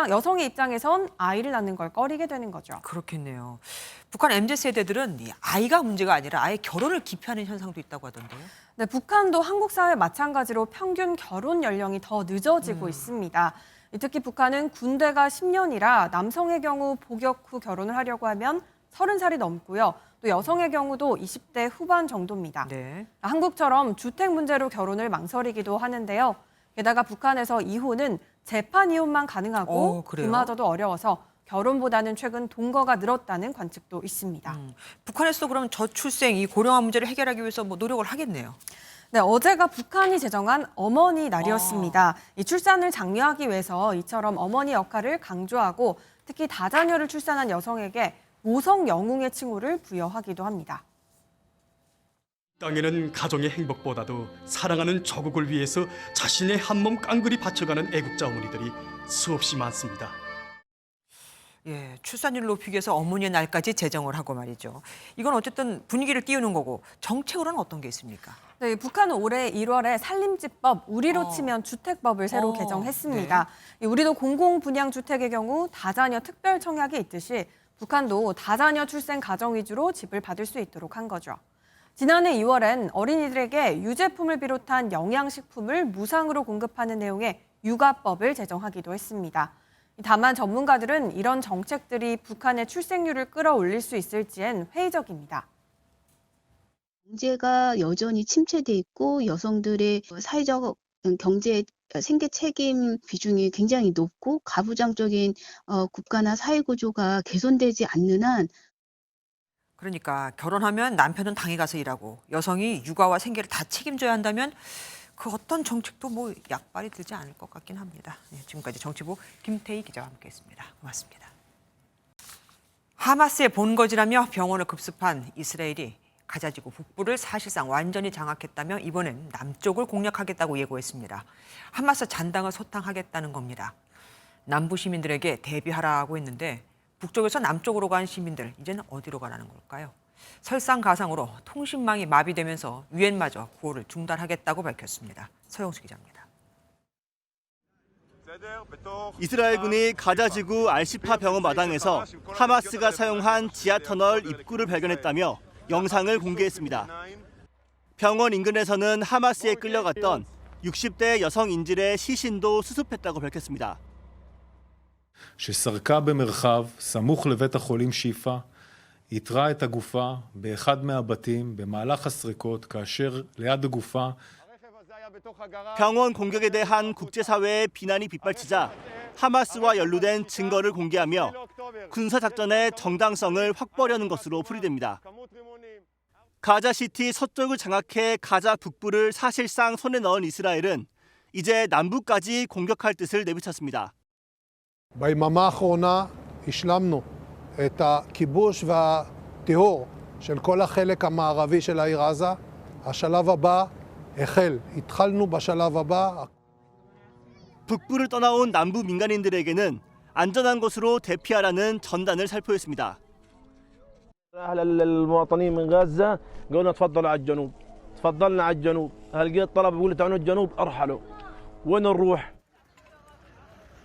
여성의 입장에선 아이를 낳는 걸 꺼리게 되는 거죠. 그렇겠네요. 북한 MZ세대들은 이 아이가 문제가 아니라 아예 결혼을 기피하는 현상도 있다고 하던데요. 네, 북한도 한국 사회 마찬가지로 평균 결혼 연령이 더 늦어지고 있습니다. 특히 북한은 군대가 10년이라 남성의 경우 복역 후 결혼을 하려고 하면 30살이 넘고요. 또 여성의 경우도 20대 후반 정도입니다. 네. 한국처럼 주택 문제로 결혼을 망설이기도 하는데요. 게다가 북한에서 이혼은 재판 이혼만 가능하고 그마저도 어려워서 결혼보다는 최근 동거가 늘었다는 관측도 있습니다. 북한에서도 그럼 저출생, 이 고령화 문제를 해결하기 위해서 뭐 노력을 하겠네요. 네, 어제가 북한이 제정한 어머니 날이었습니다. 이 출산을 장려하기 위해서 이처럼 어머니 역할을 강조하고 특히 다자녀를 출산한 여성에게 모성 영웅의 칭호를 부여하기도 합니다. 땅에는 가정의 행복보다도 사랑하는 조국을 위해서 자신의 한몸 깡그리 바쳐가는 애국자 어머니들이 수없이 많습니다. 예, 출산율 높이기 위해서 어머니의 날까지 제정을 하고 말이죠. 이건 어쨌든 분위기를 띄우는 거고 정책으로는 어떤 게 있습니까? 네, 북한은 올해 1월에 살림집법, 우리로 치면 주택법을 새로 개정했습니다. 네. 우리도 공공분양주택의 경우 다자녀 특별 청약이 있듯이 북한도 다자녀 출생 가정 위주로 집을 받을 수 있도록 한 거죠. 지난해 2월엔 어린이들에게 유제품을 비롯한 영양식품을 무상으로 공급하는 내용의 육아법을 제정하기도 했습니다. 다만 전문가들은 이런 정책들이 북한의 출생률을 끌어올릴 수 있을지엔 회의적입니다. 경제가 여전히 침체돼 있고 여성들의 사회적 경제 생계 책임 비중이 굉장히 높고 가부장적인 국가나 사회 구조가 개선되지 않는 한 그러니까 결혼하면 남편은 당에 가서 일하고 여성이 육아와 생계를 다 책임져야 한다면 그 어떤 정책도 뭐 약발이 되지 않을 것 같긴 합니다. 네, 지금까지 정치부 김태희 기자와 함께했습니다. 고맙습니다. 하마스의 본거지라며 병원을 급습한 이스라엘이 가자지구 북부를 사실상 완전히 장악했다며 이번엔 남쪽을 공략하겠다고 예고했습니다. 하마스 잔당을 소탕하겠다는 겁니다. 남부 시민들에게 대비하라고 했는데 북쪽에서 남쪽으로 간 시민들 이제는 어디로 가라는 걸까요? 설상가상으로 통신망이 마비되면서 유엔마저 구호를 중단하겠다고 밝혔습니다. 서영수 기자입니다. 이스라엘군이 가자지구 알시파 병원 마당에서 하마스가 사용한 지하터널 입구를 발견했다며 영상을 공개했습니다. 병원 인근에서는 하마스에 끌려갔던 60대 여성 인질의 시신도 수습했다고 밝혔습니다. שסרקה במרחב סמוך לבית החולים שיפה, איתרה את הגופה באחד מהבתים במהלך הסריקות כאשר ליד הגופה 병원 공격에 대한 국제사회의 비난이 빗발치자 하마스와 연루된 증거를 공개하며 군사작전의 정당성을 확보하려는 것으로 풀이됩니다. 가자시티 서쪽을 장악해 가자 북부를 사실상 손에 넣은 이스라엘은 이제 남부까지 공격할 뜻을 내비쳤습니다. ביממה האחרונה השלמנו את הכיבוש והטיהור של כל החלק המערבי של העיר עזה. השלב הבא החל. התחלנו בשלב הבא. 북부를 떠나온 남부 민간인들에게는 안전한 곳으로 대피하라는 전단을 살포했습니다. المواطنين من غزة قالوا تفضلوا على الجنوب. تفضلنا على الجنوب. هلقيت طلب يقول تعالوا الجنوب ارحلوا. وين نروح؟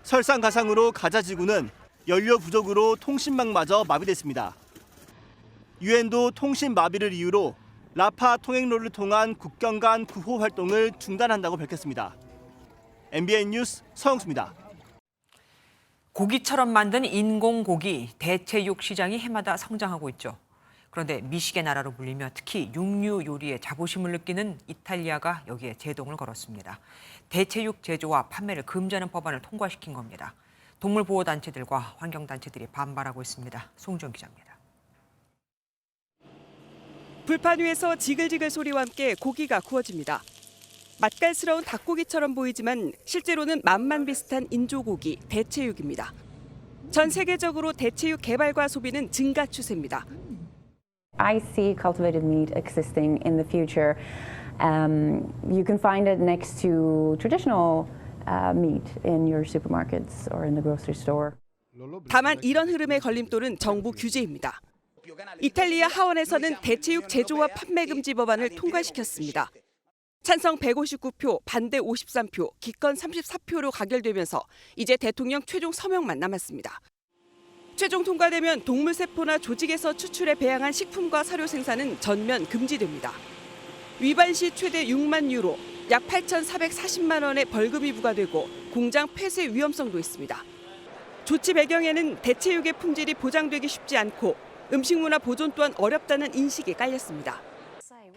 설상가상으로 가자지구는 연료 부족으로 통신망마저 마비됐습니다. 유엔도 통신 마비를 이유로 라파 통행로를 통한 국경 간 구호 활동을 중단한다고 밝혔습니다. MBN 뉴스 서영수입니다. 고기처럼 만든 인공고기, 대체육 시장이 해마다 성장하고 있죠. 그런데 미식의 나라로 불리며 특히 육류 요리에 자부심을 느끼는 이탈리아가 여기에 제동을 걸었습니다. 대체육 제조와 판매를 금지하는 법안을 통과시킨 겁니다. 동물보호단체들과 환경단체들이 반발하고 있습니다. 송지영 기자입니다. 불판 위에서 지글지글 소리와 함께 고기가 구워집니다. 맛깔스러운 닭고기처럼 보이지만 실제로는 맛만 비슷한 인조고기, 대체육입니다. 전 세계적으로 대체육 개발과 소비는 증가 추세입니다. I see cultivated meat existing in the future. You can find it next to traditional meat in your supermarkets or in the grocery store. 다만 이런 흐름의 걸림돌은 정부 규제입니다. 이탈리아 하원에서는 대체육 제조와 판매 금지 법안을 통과시켰습니다. 찬성 159표, 반대 53표, 기권 34표로 가결되면서 이제 대통령 최종 서명만 남았습니다. 최종 통과되면 동물 세포나 조직에서 추출해 배양한 식품과 사료 생산은 전면 금지됩니다. 위반 시 최대 6만 유로, 약 8,440만 원의 벌금이 부과되고 공장 폐쇄 위험성도 있습니다. 조치 배경에는 대체육의 품질이 보장되기 쉽지 않고 음식문화 보존 또한 어렵다는 인식이 깔렸습니다.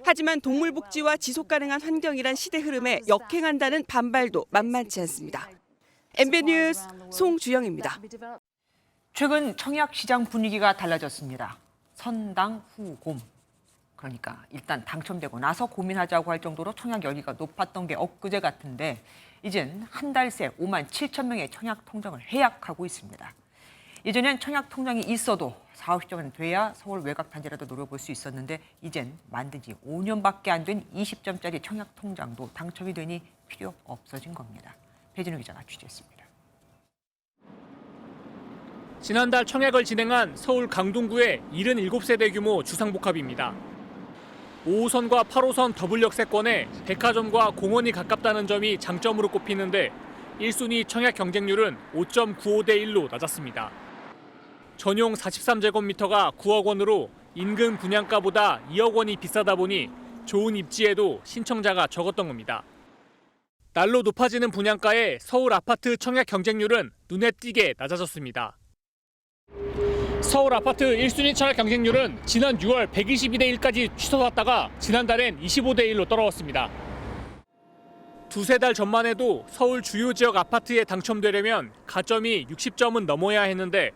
하지만 동물 복지와 지속 가능한 환경이란 시대 흐름에 역행한다는 반발도 만만치 않습니다. MBN 뉴스 송주영입니다. 최근 청약 시장 분위기가 달라졌습니다. 선당 후곰. 그러니까 일단 당첨되고 나서 고민하자고 할 정도로 청약 열기가 높았던 게 엊그제 같은데 이젠 한 달 새 5만 7천 명의 청약 통장을 해약하고 있습니다. 예전엔 청약 통장이 있어도 40점은 돼야 서울 외곽 단지라도 노려볼 수 있었는데 이젠 만든 지 5년밖에 안 된 20점짜리 청약 통장도 당첨이 되니 필요 없어진 겁니다. 배진우 기자가 취재했습니다. 지난달 청약을 진행한 서울 강동구의 77세대 규모 주상복합입니다. 5호선과 8호선 더블 역세권에 백화점과 공원이 가깝다는 점이 장점으로 꼽히는데 1순위 청약 경쟁률은 5.95대 1로 낮았습니다. 전용 43제곱미터가 9억 원으로 인근 분양가보다 2억 원이 비싸다 보니 좋은 입지에도 신청자가 적었던 겁니다. 날로 높아지는 분양가에 서울 아파트 청약 경쟁률은 눈에 띄게 낮아졌습니다. 서울 아파트 1순위 청약 경쟁률은 지난 6월 122대 1까지 치솟았다가 지난달엔 25대 1로 떨어졌습니다. 두세 달 전만 해도 서울 주요 지역 아파트에 당첨되려면 가점이 60점은 넘어야 했는데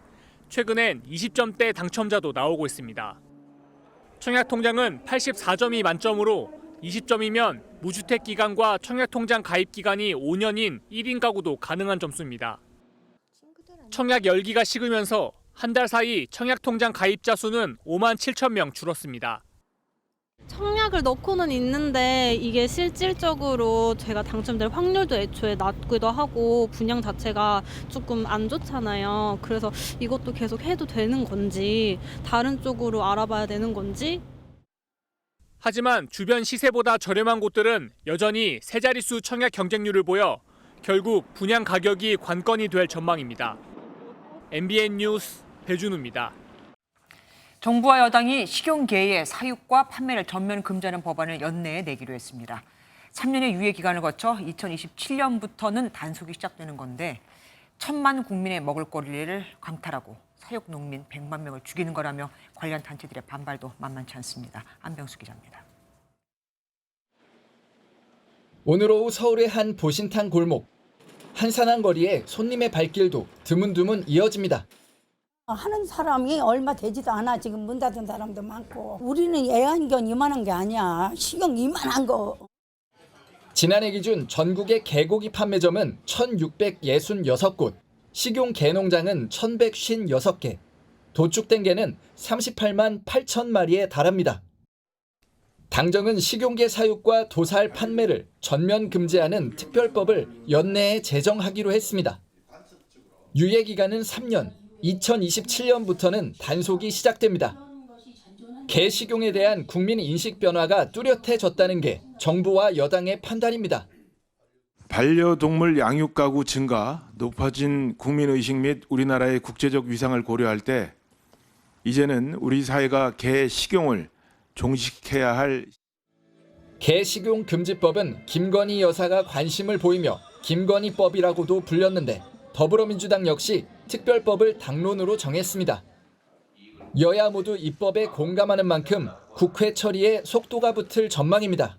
최근엔 20점대 당첨자도 나오고 있습니다. 청약통장은 84점이 만점으로 20점이면 무주택 기간과 청약통장 가입 기간이 5년인 1인 가구도 가능한 점수입니다. 청약 열기가 식으면서 한 달 사이 청약통장 가입자 수는 5만 7천 명 줄었습니다. 청약을 넣고는 있는데 이게 실질적으로 제가 당첨될 확률도 애초에 낮기도 하고 분양 자체가 조금 안 좋잖아요. 그래서 이것도 계속 해도 되는 건지 다른 쪽으로 알아봐야 되는 건지. 하지만 주변 시세보다 저렴한 곳들은 여전히 세 자릿수 청약 경쟁률을 보여 결국 분양 가격이 관건이 될 전망입니다. MBN 뉴스 배준우입니다. 정부와 여당이 식용개의 사육과 판매를 전면 금지하는 법안을 연내에 내기로 했습니다. 3년의 유예 기간을 거쳐 2027년부터는 단속이 시작되는 건데 1,000만 국민의 먹을거리를 강탈하고 사육 농민 100만 명을 죽이는 거라며 관련 단체들의 반발도 만만치 않습니다. 안병수 기자입니다. 오늘 오후 서울의 한 보신탕 골목. 한산한 거리에 손님의 발길도 드문드문 이어집니다. 하는 사람이 얼마 되지도 않아. 지금 문 닫은 사람도 많고. 우리는 애완견 이만한 게 아니야. 식용 이만한 거. 지난해 기준 전국의 개고기 판매점은 1,666곳, 식용 개농장은 1,156개, 도축된 개는 38만 8천 마리에 달합니다. 당정은 식용개 사육과 도살 판매를 전면 금지하는 특별법을 연내에 제정하기로 했습니다. 유예 기간은 3년, 2027년부터는 단속이 시작됩니다. 개 식용에 대한 국민 인식 변화가 뚜렷해졌다는 게 정부와 여당의 판단입니다. 반려동물 양육 가구 증가, 높아진 국민의식 및 우리나라의 국제적 위상을 고려할 때 이제는 우리 사회가 개 식용을 종식해야 할 개 식용 금지법은 김건희 여사가 관심을 보이며 김건희법이라고도 불렸는데 더불어민주당 역시 특별법을 당론으로 정했습니다. 여야 모두 입법에 공감하는 만큼 국회 처리에 속도가 붙을 전망입니다.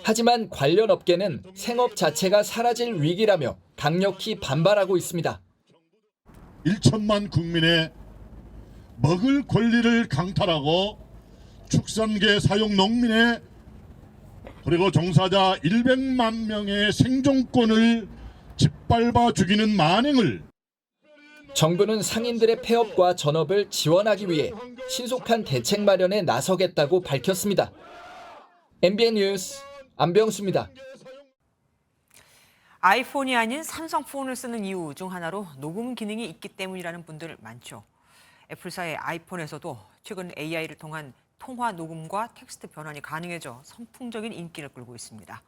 하지만 관련 업계는 생업 자체가 사라질 위기라며 강력히 반발하고 있습니다. 1천만 국민의 먹을 권리를 강탈하고 축산계 사육 농민의 그리고 종사자 100만 명의 생존권을 짓밟아 죽이는 만행을 정부는 상인들의 폐업과 전업을 지원하기 위해 신속한 대책 마련에 나서겠다고 밝혔습니다. MBN 뉴스 안병수입니다. 아이폰이 아닌 삼성폰을 쓰는 이유 중 하나로 녹음 기능이 있기 때문이라는 분들 많죠. 애플사의 아이폰에서도 최근 AI를 통한 통화 녹음과 텍스트 변환이 가능해져 선풍적인 인기를 끌고 있습니다.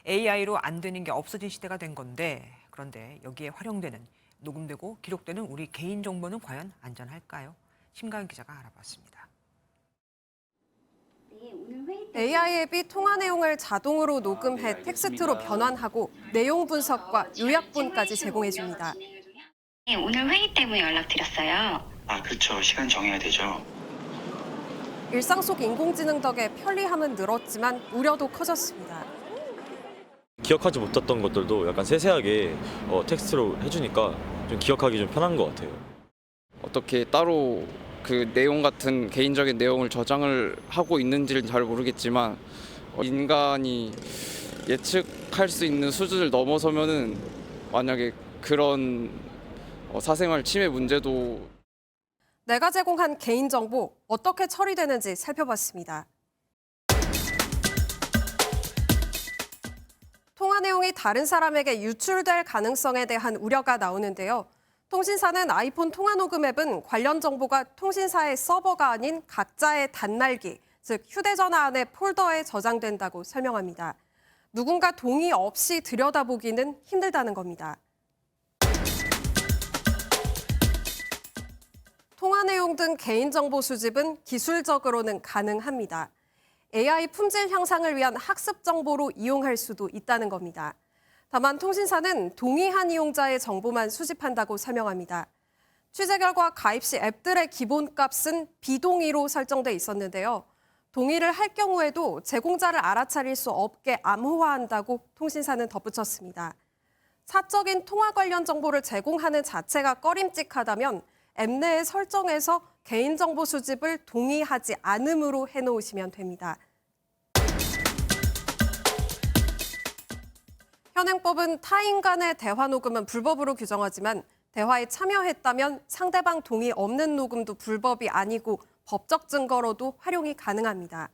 AI로 안 되는 게 없어진 시대가 된 건데, 그런데 여기에 활용되는 녹음되고 기록되는 우리 개인정보는 과연 안전할까요? 심가은 기자가 알아봤습니다. AI 앱이 통화 내용을 자동으로 녹음해 텍스트로 변환하고 내용 분석과 요약본까지 제공해줍니다. 오늘 회의 때문에 연락드렸어요. 아, 그렇죠. 시간 정해야 되죠. 일상 속 인공지능 덕에 편리함은 늘었지만 우려도 커졌습니다. 기억하지 못했던 것들도 약간 세세하게 텍스트로 해주니까 좀 기억하기 좀 편한 것 같아요. 어떻게 따로 그 내용 같은 개인적인 내용을 저장을 하고 있는지를 잘 모르겠지만 인간이 예측할 수 있는 수준을 넘어서면은 만약에 그런 사생활 침해 문제도 내가 제공한 개인정보 어떻게 처리되는지 살펴봤습니다. 통화 내용이 다른 사람에게 유출될 가능성에 대한 우려가 나오는데요. 통신사는 아이폰 통화 녹음 앱은 관련 정보가 통신사의 서버가 아닌 각자의 단말기, 즉 휴대전화 안에 폴더에 저장된다고 설명합니다. 누군가 동의 없이 들여다보기는 힘들다는 겁니다. 통화 내용 등 개인정보 수집은 기술적으로는 가능합니다. AI 품질 향상을 위한 학습 정보로 이용할 수도 있다는 겁니다. 다만 통신사는 동의한 이용자의 정보만 수집한다고 설명합니다. 취재 결과 가입 시 앱들의 기본값은 비동의로 설정돼 있었는데요. 동의를 할 경우에도 제공자를 알아차릴 수 없게 암호화한다고 통신사는 덧붙였습니다. 사적인 통화 관련 정보를 제공하는 자체가 꺼림칙하다면 앱 내의 설정에서 개인정보 수집을 동의하지 않음으로 해놓으시면 됩니다. 현행법은 타인 간의 대화 녹음은 불법으로 규정하지만 대화에 참여했다면 상대방 동의 없는 녹음도 불법이 아니고 법적 증거로도 활용이 가능합니다.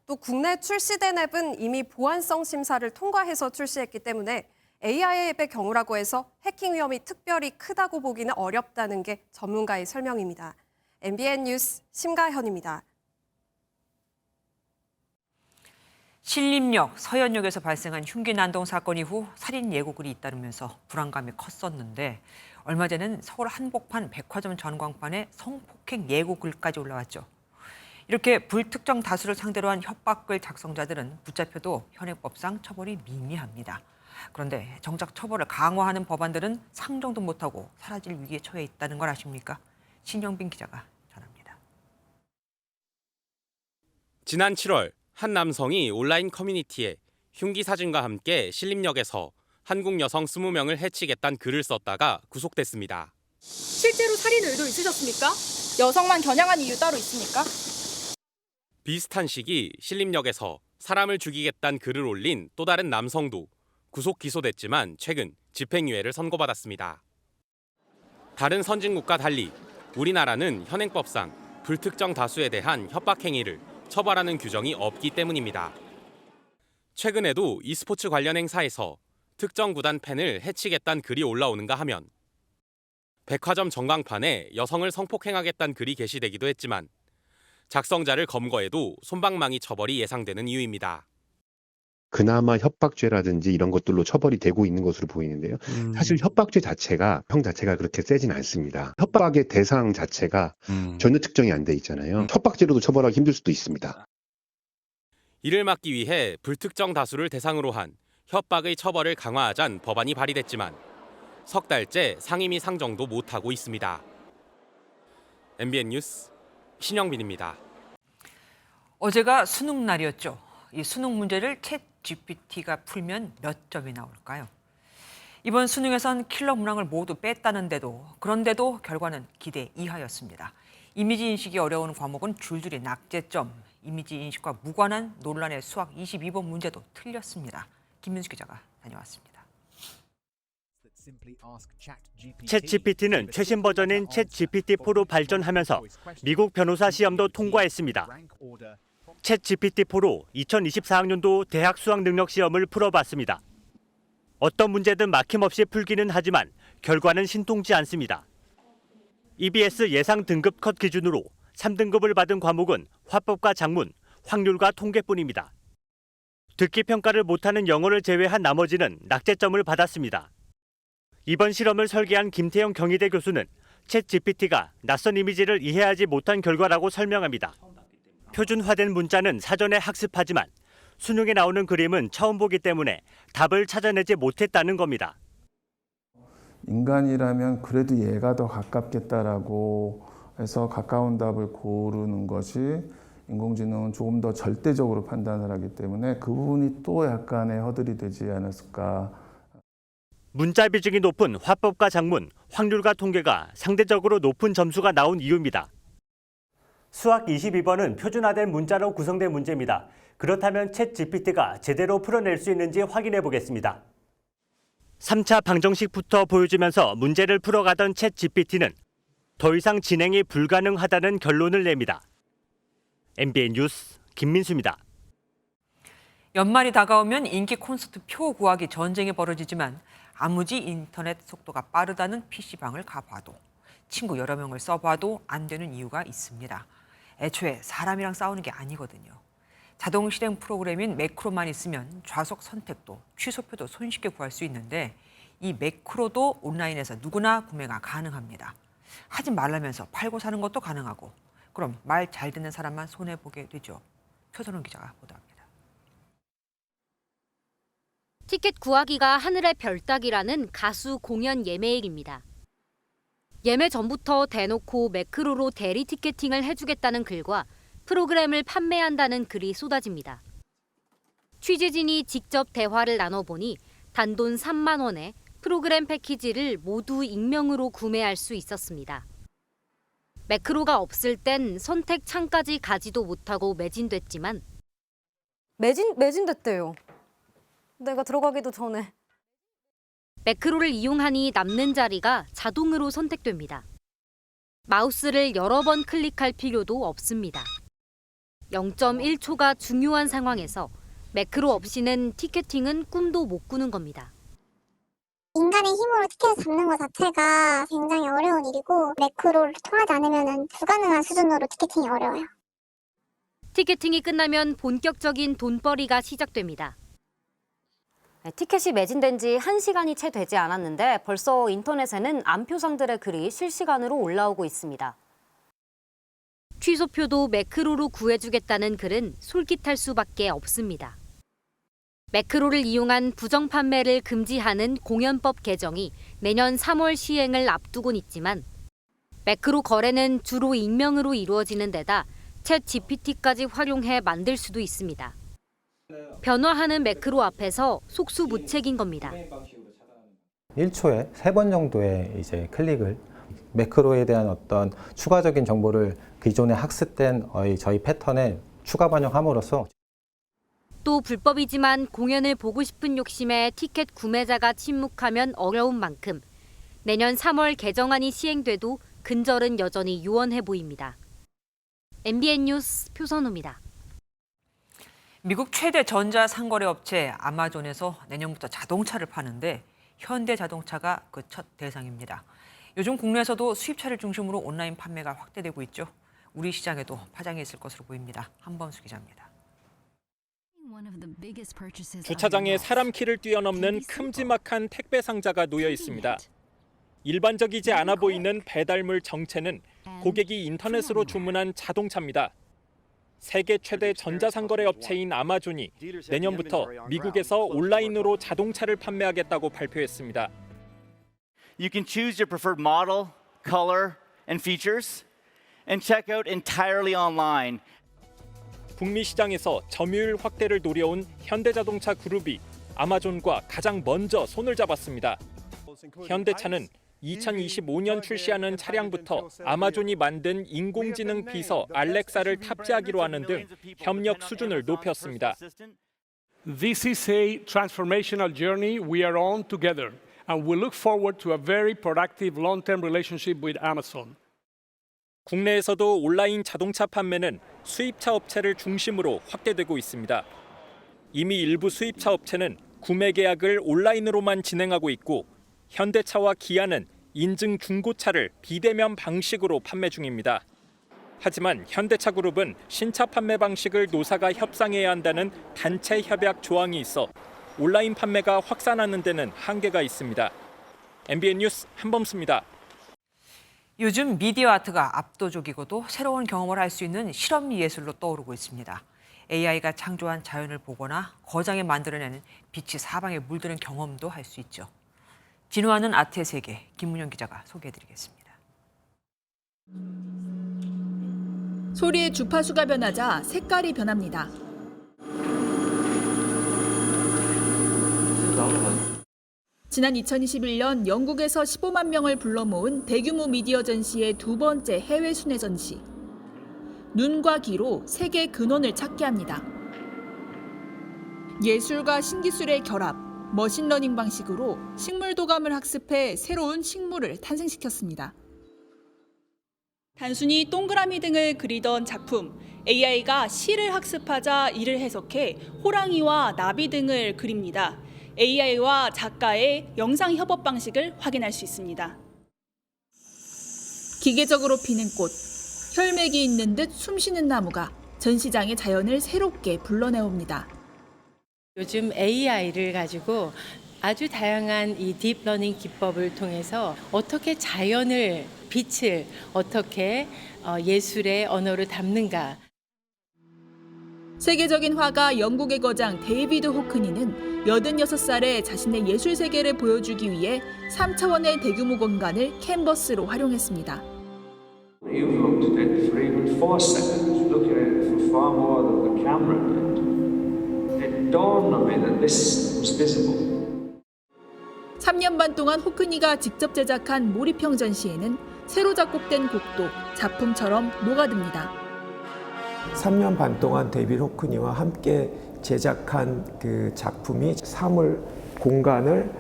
또 국내 출시된 앱은 이미 보안성 심사를 통과해서 출시했기 때문에 AI 앱의 경우라고 해서 해킹 위험이 특별히 크다고 보기는 어렵다는 게 전문가의 설명입니다. MBN 뉴스 심가현입니다. 신림역 서현역에서 발생한 흉기 난동 사건 이후 살인 예고글이 잇따르면서 불안감이 컸었는데 얼마 전에는 서울 한복판 백화점 전광판에 성폭행 예고글까지 올라왔죠. 이렇게 불특정 다수를 상대로 한 협박글 작성자들은 붙잡혀도 현행법상 처벌이 미미합니다. 그런데 정작 처벌을 강화하는 법안들은 상정도 못하고 사라질 위기에 처해 있다는 걸 아십니까? 신영빈 기자가 전합니다. 지난 7월 한 남성이 온라인 커뮤니티에 흉기 사진과 함께 신림역에서 한국 여성 20명을 해치겠다는 글을 썼다가 구속됐습니다. 실제로 살인 의도 있으셨습니까? 여성만 겨냥한 이유 따로 있습니까? 비슷한 시기 신림역에서 사람을 죽이겠다는 글을 올린 또 다른 남성도 구속 기소됐지만 최근 집행유예를 선고받았습니다. 다른 선진국과 달리 우리나라는 현행법상 불특정 다수에 대한 협박 행위를 처벌하는 규정이 없기 때문입니다. 최근에도 e스포츠 관련 행사에서 특정 구단 팬을 해치겠다는 글이 올라오는가 하면 백화점 전광판에 여성을 성폭행하겠다는 글이 게시되기도 했지만 작성자를 검거해도 솜방망이 처벌이 예상되는 이유입니다. 그나마 협박죄라든지 이런 것들로 처벌이 되고 있는 것으로 보이는데요. 사실 협박죄 자체가 형 자체가 그렇게 세진 않습니다. 협박의 대상 자체가 전혀 특정이 안 돼 있잖아요. 협박죄로도 처벌하기 힘들 수도 있습니다. 이를 막기 위해 불특정 다수를 대상으로 한 협박의 처벌을 강화하자는 법안이 발의됐지만 석 달째 상임위 상정도 못하고 있습니다. MBN 뉴스 신영빈입니다. 어제가 수능 날이었죠. 이 수능 문제를 챗 GPT가 풀면 몇 점이 나올까요? 이번 수능에선 킬러 문항을 모두 뺐다는데도 그런데도 결과는 기대 이하였습니다. 이미지 인식이 어려운 과목은 줄줄이 낙제점, 이미지 인식과 무관한 논란의 수학 22번 문제도 틀렸습니다. 김민수 기자가 다녀왔습니다. 챗GPT는 최신 버전인 챗GPT4로 발전하면서 미국 변호사 시험도 통과했습니다. 챗GPT4로 2024학년도 대학 수학 능력 시험을 풀어봤습니다. 어떤 문제든 막힘없이 풀기는 하지만 결과는 신통치 않습니다. EBS 예상 등급 컷 기준으로 3등급을 받은 과목은 화법과 작문, 확률과 통계뿐입니다. 듣기 평가를 못하는 영어를 제외한 나머지는 낙제점을 받았습니다. 이번 실험을 설계한 김태형 경희대 교수는 챗GPT가 낯선 이미지를 이해하지 못한 결과라고 설명합니다. 표준화된 문자는 사전에 학습하지만 수능에 나오는 그림은 처음 보기 때문에 답을 찾아내지 못했다는 겁니다. 인간이라면 그래도 얘가 더 가깝겠다라고 해서 가까운 답을 고르는 것이 인공지능은 조금 더 절대적으로 판단을 하기 때문에 그 부분이 또 약간의 허들이 되지 않았을까. 문자 비중이 높은 화법과 작문, 확률과 통계가 상대적으로 높은 점수가 나온 이유입니다. 수학 22번은 표준화된 문자로 구성된 문제입니다. 그렇다면 챗GPT가 제대로 풀어낼 수 있는지 확인해 보겠습니다. 3차 방정식부터 보여주면서 문제를 풀어가던 챗GPT는 더 이상 진행이 불가능하다는 결론을 냅니다. MBN 뉴스 김민수입니다. 연말이 다가오면 인기 콘서트 표 구하기 전쟁이 벌어지지만 아무리 인터넷 속도가 빠르다는 PC방을 가봐도 친구 여러 명을 써봐도 안 되는 이유가 있습니다. 애초에 사람이랑 싸우는 게 아니거든요. 자동 실행 프로그램인 매크로만 있으면 좌석 선택도 취소표도 손쉽게 구할 수 있는데 이 매크로도 온라인에서 누구나 구매가 가능합니다. 하지 말라면서 팔고 사는 것도 가능하고 그럼 말 잘 듣는 사람만 손해보게 되죠. 표선원 기자가 보도합니다. 티켓 구하기가 하늘의 별 따기라는 가수 공연 예매일입니다. 예매 전부터 대놓고 매크로로 대리 티켓팅을 해주겠다는 글과 프로그램을 판매한다는 글이 쏟아집니다. 취재진이 직접 대화를 나눠보니 단돈 3만 원에 프로그램 패키지를 모두 익명으로 구매할 수 있었습니다. 매크로가 없을 땐 선택 창까지 가지도 못하고 매진됐지만 매진됐대요. 내가 들어가기도 전에. 매크로를 이용하니 남는 자리가 자동으로 선택됩니다. 마우스를 여러 번 클릭할 필요도 없습니다. 0.1초가 중요한 상황에서 매크로 없이는 티켓팅은 꿈도 못 꾸는 겁니다. 인간의 힘으로 티켓을 잡는 것 자체가 굉장히 어려운 일이고 매크로를 통하지 않으면 불가능한 수준으로 티켓팅이 어려워요. 티켓팅이 끝나면 본격적인 돈벌이가 시작됩니다. 티켓이 매진된 지 1시간이 채 되지 않았는데 벌써 인터넷에는 안표상들의 글이 실시간으로 올라오고 있습니다. 취소표도 매크로로 구해주겠다는 글은 솔깃할 수밖에 없습니다. 매크로를 이용한 부정 판매를 금지하는 공연법 개정이 내년 3월 시행을 앞두곤 있지만 매크로 거래는 주로 익명으로 이루어지는 데다 챗GPT까지 활용해 만들 수도 있습니다. 변화하는 매크로 앞에서 속수무책인 겁니다. 1초에 3번 정도의 이제 클릭을 매크로에 대한 어떤 추가적인 정보를 기존에 학습된 저희 패턴에 추가 반영함으로써 또 불법이지만 공연을 보고 싶은 욕심에 티켓 구매자가 침묵하면 어려운 만큼 내년 3월 개정안이 시행돼도 근절은 여전히 유언해 보입니다. MBN 뉴스 표선우입니다. 미국 최대 전자상거래 업체 아마존에서 내년부터 자동차를 파는데 현대자동차가 그 첫 대상입니다. 요즘 국내에서도 수입차를 중심으로 온라인 판매가 확대되고 있죠. 우리 시장에도 파장이 있을 것으로 보입니다. 한범수 기자입니다. 주차장에 사람 키를 뛰어넘는 큼지막한 택배 상자가 놓여 있습니다. 일반적이지 않아 보이는 배달물 정체는 고객이 인터넷으로 주문한 자동차입니다. 세계 최대 전자상거래 업체인 아마존이 내년부터 미국에서 온라인으로 자동차를 판매하겠다고 발표했습니다. You can choose your preferred model, color, and features, and check out entirely online. 북미 시장에서 점유율 확대를 노려온 현대자동차 그룹이 아마존과 가장 먼저 손을 잡았습니다. 현대차는 2025년 출시하는 차량부터 아마존이 만든 인공지능 비서 알렉사를 탑재하기로 하는 등 협력 수준을 높였습니다. This is a transformational journey we are on together, and we look forward to a very productive long-term relationship with Amazon. 국내에서도 온라인 자동차 판매는 수입차 업체를 중심으로 확대되고 있습니다. 이미 일부 수입차 업체는 구매 계약을 온라인으로만 진행하고 있고 현대차와 기아는 인증 중고차를 비대면 방식으로 판매 중입니다. 하지만 현대차 그룹은 신차 판매 방식을 노사가 협상해야 한다는 단체 협약 조항이 있어 온라인 판매가 확산하는 데는 한계가 있습니다. MBN 뉴스 한범수입니다. 요즘 미디어 아트가 압도적이고도 새로운 경험을 할 수 있는 실험 예술로 떠오르고 있습니다. AI가 창조한 자연을 보거나 거장에 만들어내는 빛이 사방에 물드는 경험도 할 수 있죠. 진화하는 아트의 세계, 김문영 기자가 소개해드리겠습니다. 소리의 주파수가 변하자 색깔이 변합니다. 지난 2021년 영국에서 15만 명을 불러 모은 대규모 미디어 전시의 두 번째 해외 순회 전시. 눈과 귀로 세계 근원을 찾게 합니다. 예술과 신기술의 결합, 머신러닝 방식으로 식물 도감을 학습해 새로운 식물을 탄생시켰습니다. 단순히 동그라미 등을 그리던 작품, AI가 시를 학습하자 이를 해석해 호랑이와 나비 등을 그립니다. AI와 작가의 영상 협업 방식을 확인할 수 있습니다. 기계적으로 피는 꽃, 혈맥이 있는 듯 숨쉬는 나무가 전시장의 자연을 새롭게 불러내옵니다. 요즘 AI를 가지고 아주 다양한 이 딥러닝 기법을 통해서 어떻게 자연을, 빛을 어떻게 예술의 언어로 담는가. 세계적인 화가 영국의 거장 데이비드 호크니는 86살에 자신의 예술 세계를 보여주기 위해 3차원의 대규모 공간을 캔버스로 활용했습니다. You've looked at it for even 4 seconds, looking at it for far more than the camera did. It dawned on me that this was visible. 3년 반 동안 호크니가 직접 제작한 몰입형 전시에는 새로 작곡된 곡도 작품처럼 녹아듭니다. 3년 반 동안 데이비드 호크니와 함께 제작한 그 작품이 사물 공간을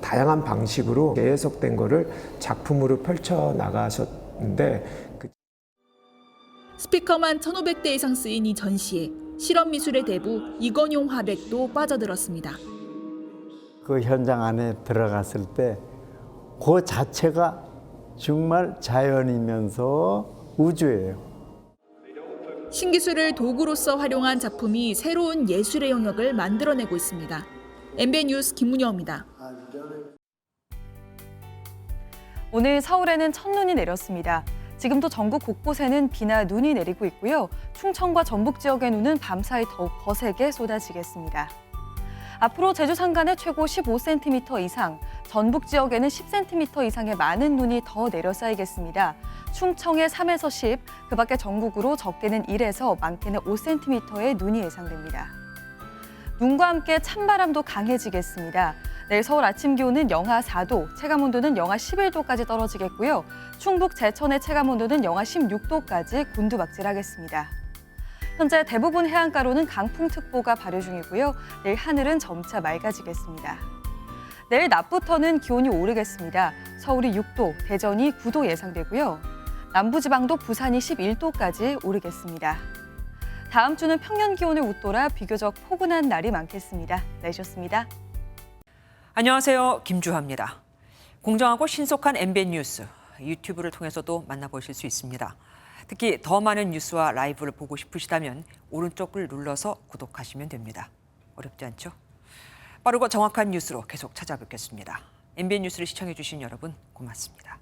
다양한 방식으로 재해석된 거를 작품으로 펼쳐 나가셨는데 스피커만 1,500대 이상 쓰인 이 전시에 실험 미술의 대부 이건용 화백도 빠져들었습니다. 그 현장 안에 들어갔을 때 그 자체가 정말 자연이면서 우주예요. 신기술을 도구로서 활용한 작품이 새로운 예술의 영역을 만들어내고 있습니다. MBN 뉴스 김문영입니다. 오늘 서울에는 첫눈이 내렸습니다. 지금도 전국 곳곳에는 비나 눈이 내리고 있고요. 충청과 전북 지역의 눈은 밤사이 더욱 거세게 쏟아지겠습니다. 앞으로 제주 산간에 최고 15cm 이상, 전북 지역에는 10cm 이상의 많은 눈이 더 내려 쌓이겠습니다. 충청에 3에서 10, 그 밖에 전국으로 적게는 1에서 많게는 5cm의 눈이 예상됩니다. 눈과 함께 찬바람도 강해지겠습니다. 내일 서울 아침 기온은 영하 4도, 체감온도는 영하 11도까지 떨어지겠고요. 충북 제천의 체감온도는 영하 16도까지 곤두박질하겠습니다. 현재 대부분 해안가로는 강풍특보가 발효 중이고요. 내일 하늘은 점차 맑아지겠습니다. 내일 낮부터는 기온이 오르겠습니다. 서울이 6도, 대전이 9도 예상되고요. 남부지방도 부산이 11도까지 오르겠습니다. 다음 주는 평년 기온을 웃돌아 비교적 포근한 날이 많겠습니다. 날씨였습니다. 안녕하세요. 김주하입니다. 공정하고 신속한 MBN 뉴스, 유튜브를 통해서도 만나보실 수 있습니다. 특히 더 많은 뉴스와 라이브를 보고 싶으시다면 오른쪽을 눌러서 구독하시면 됩니다. 어렵지 않죠? 빠르고 정확한 뉴스로 계속 찾아뵙겠습니다. MBN 뉴스를 시청해주신 여러분 고맙습니다.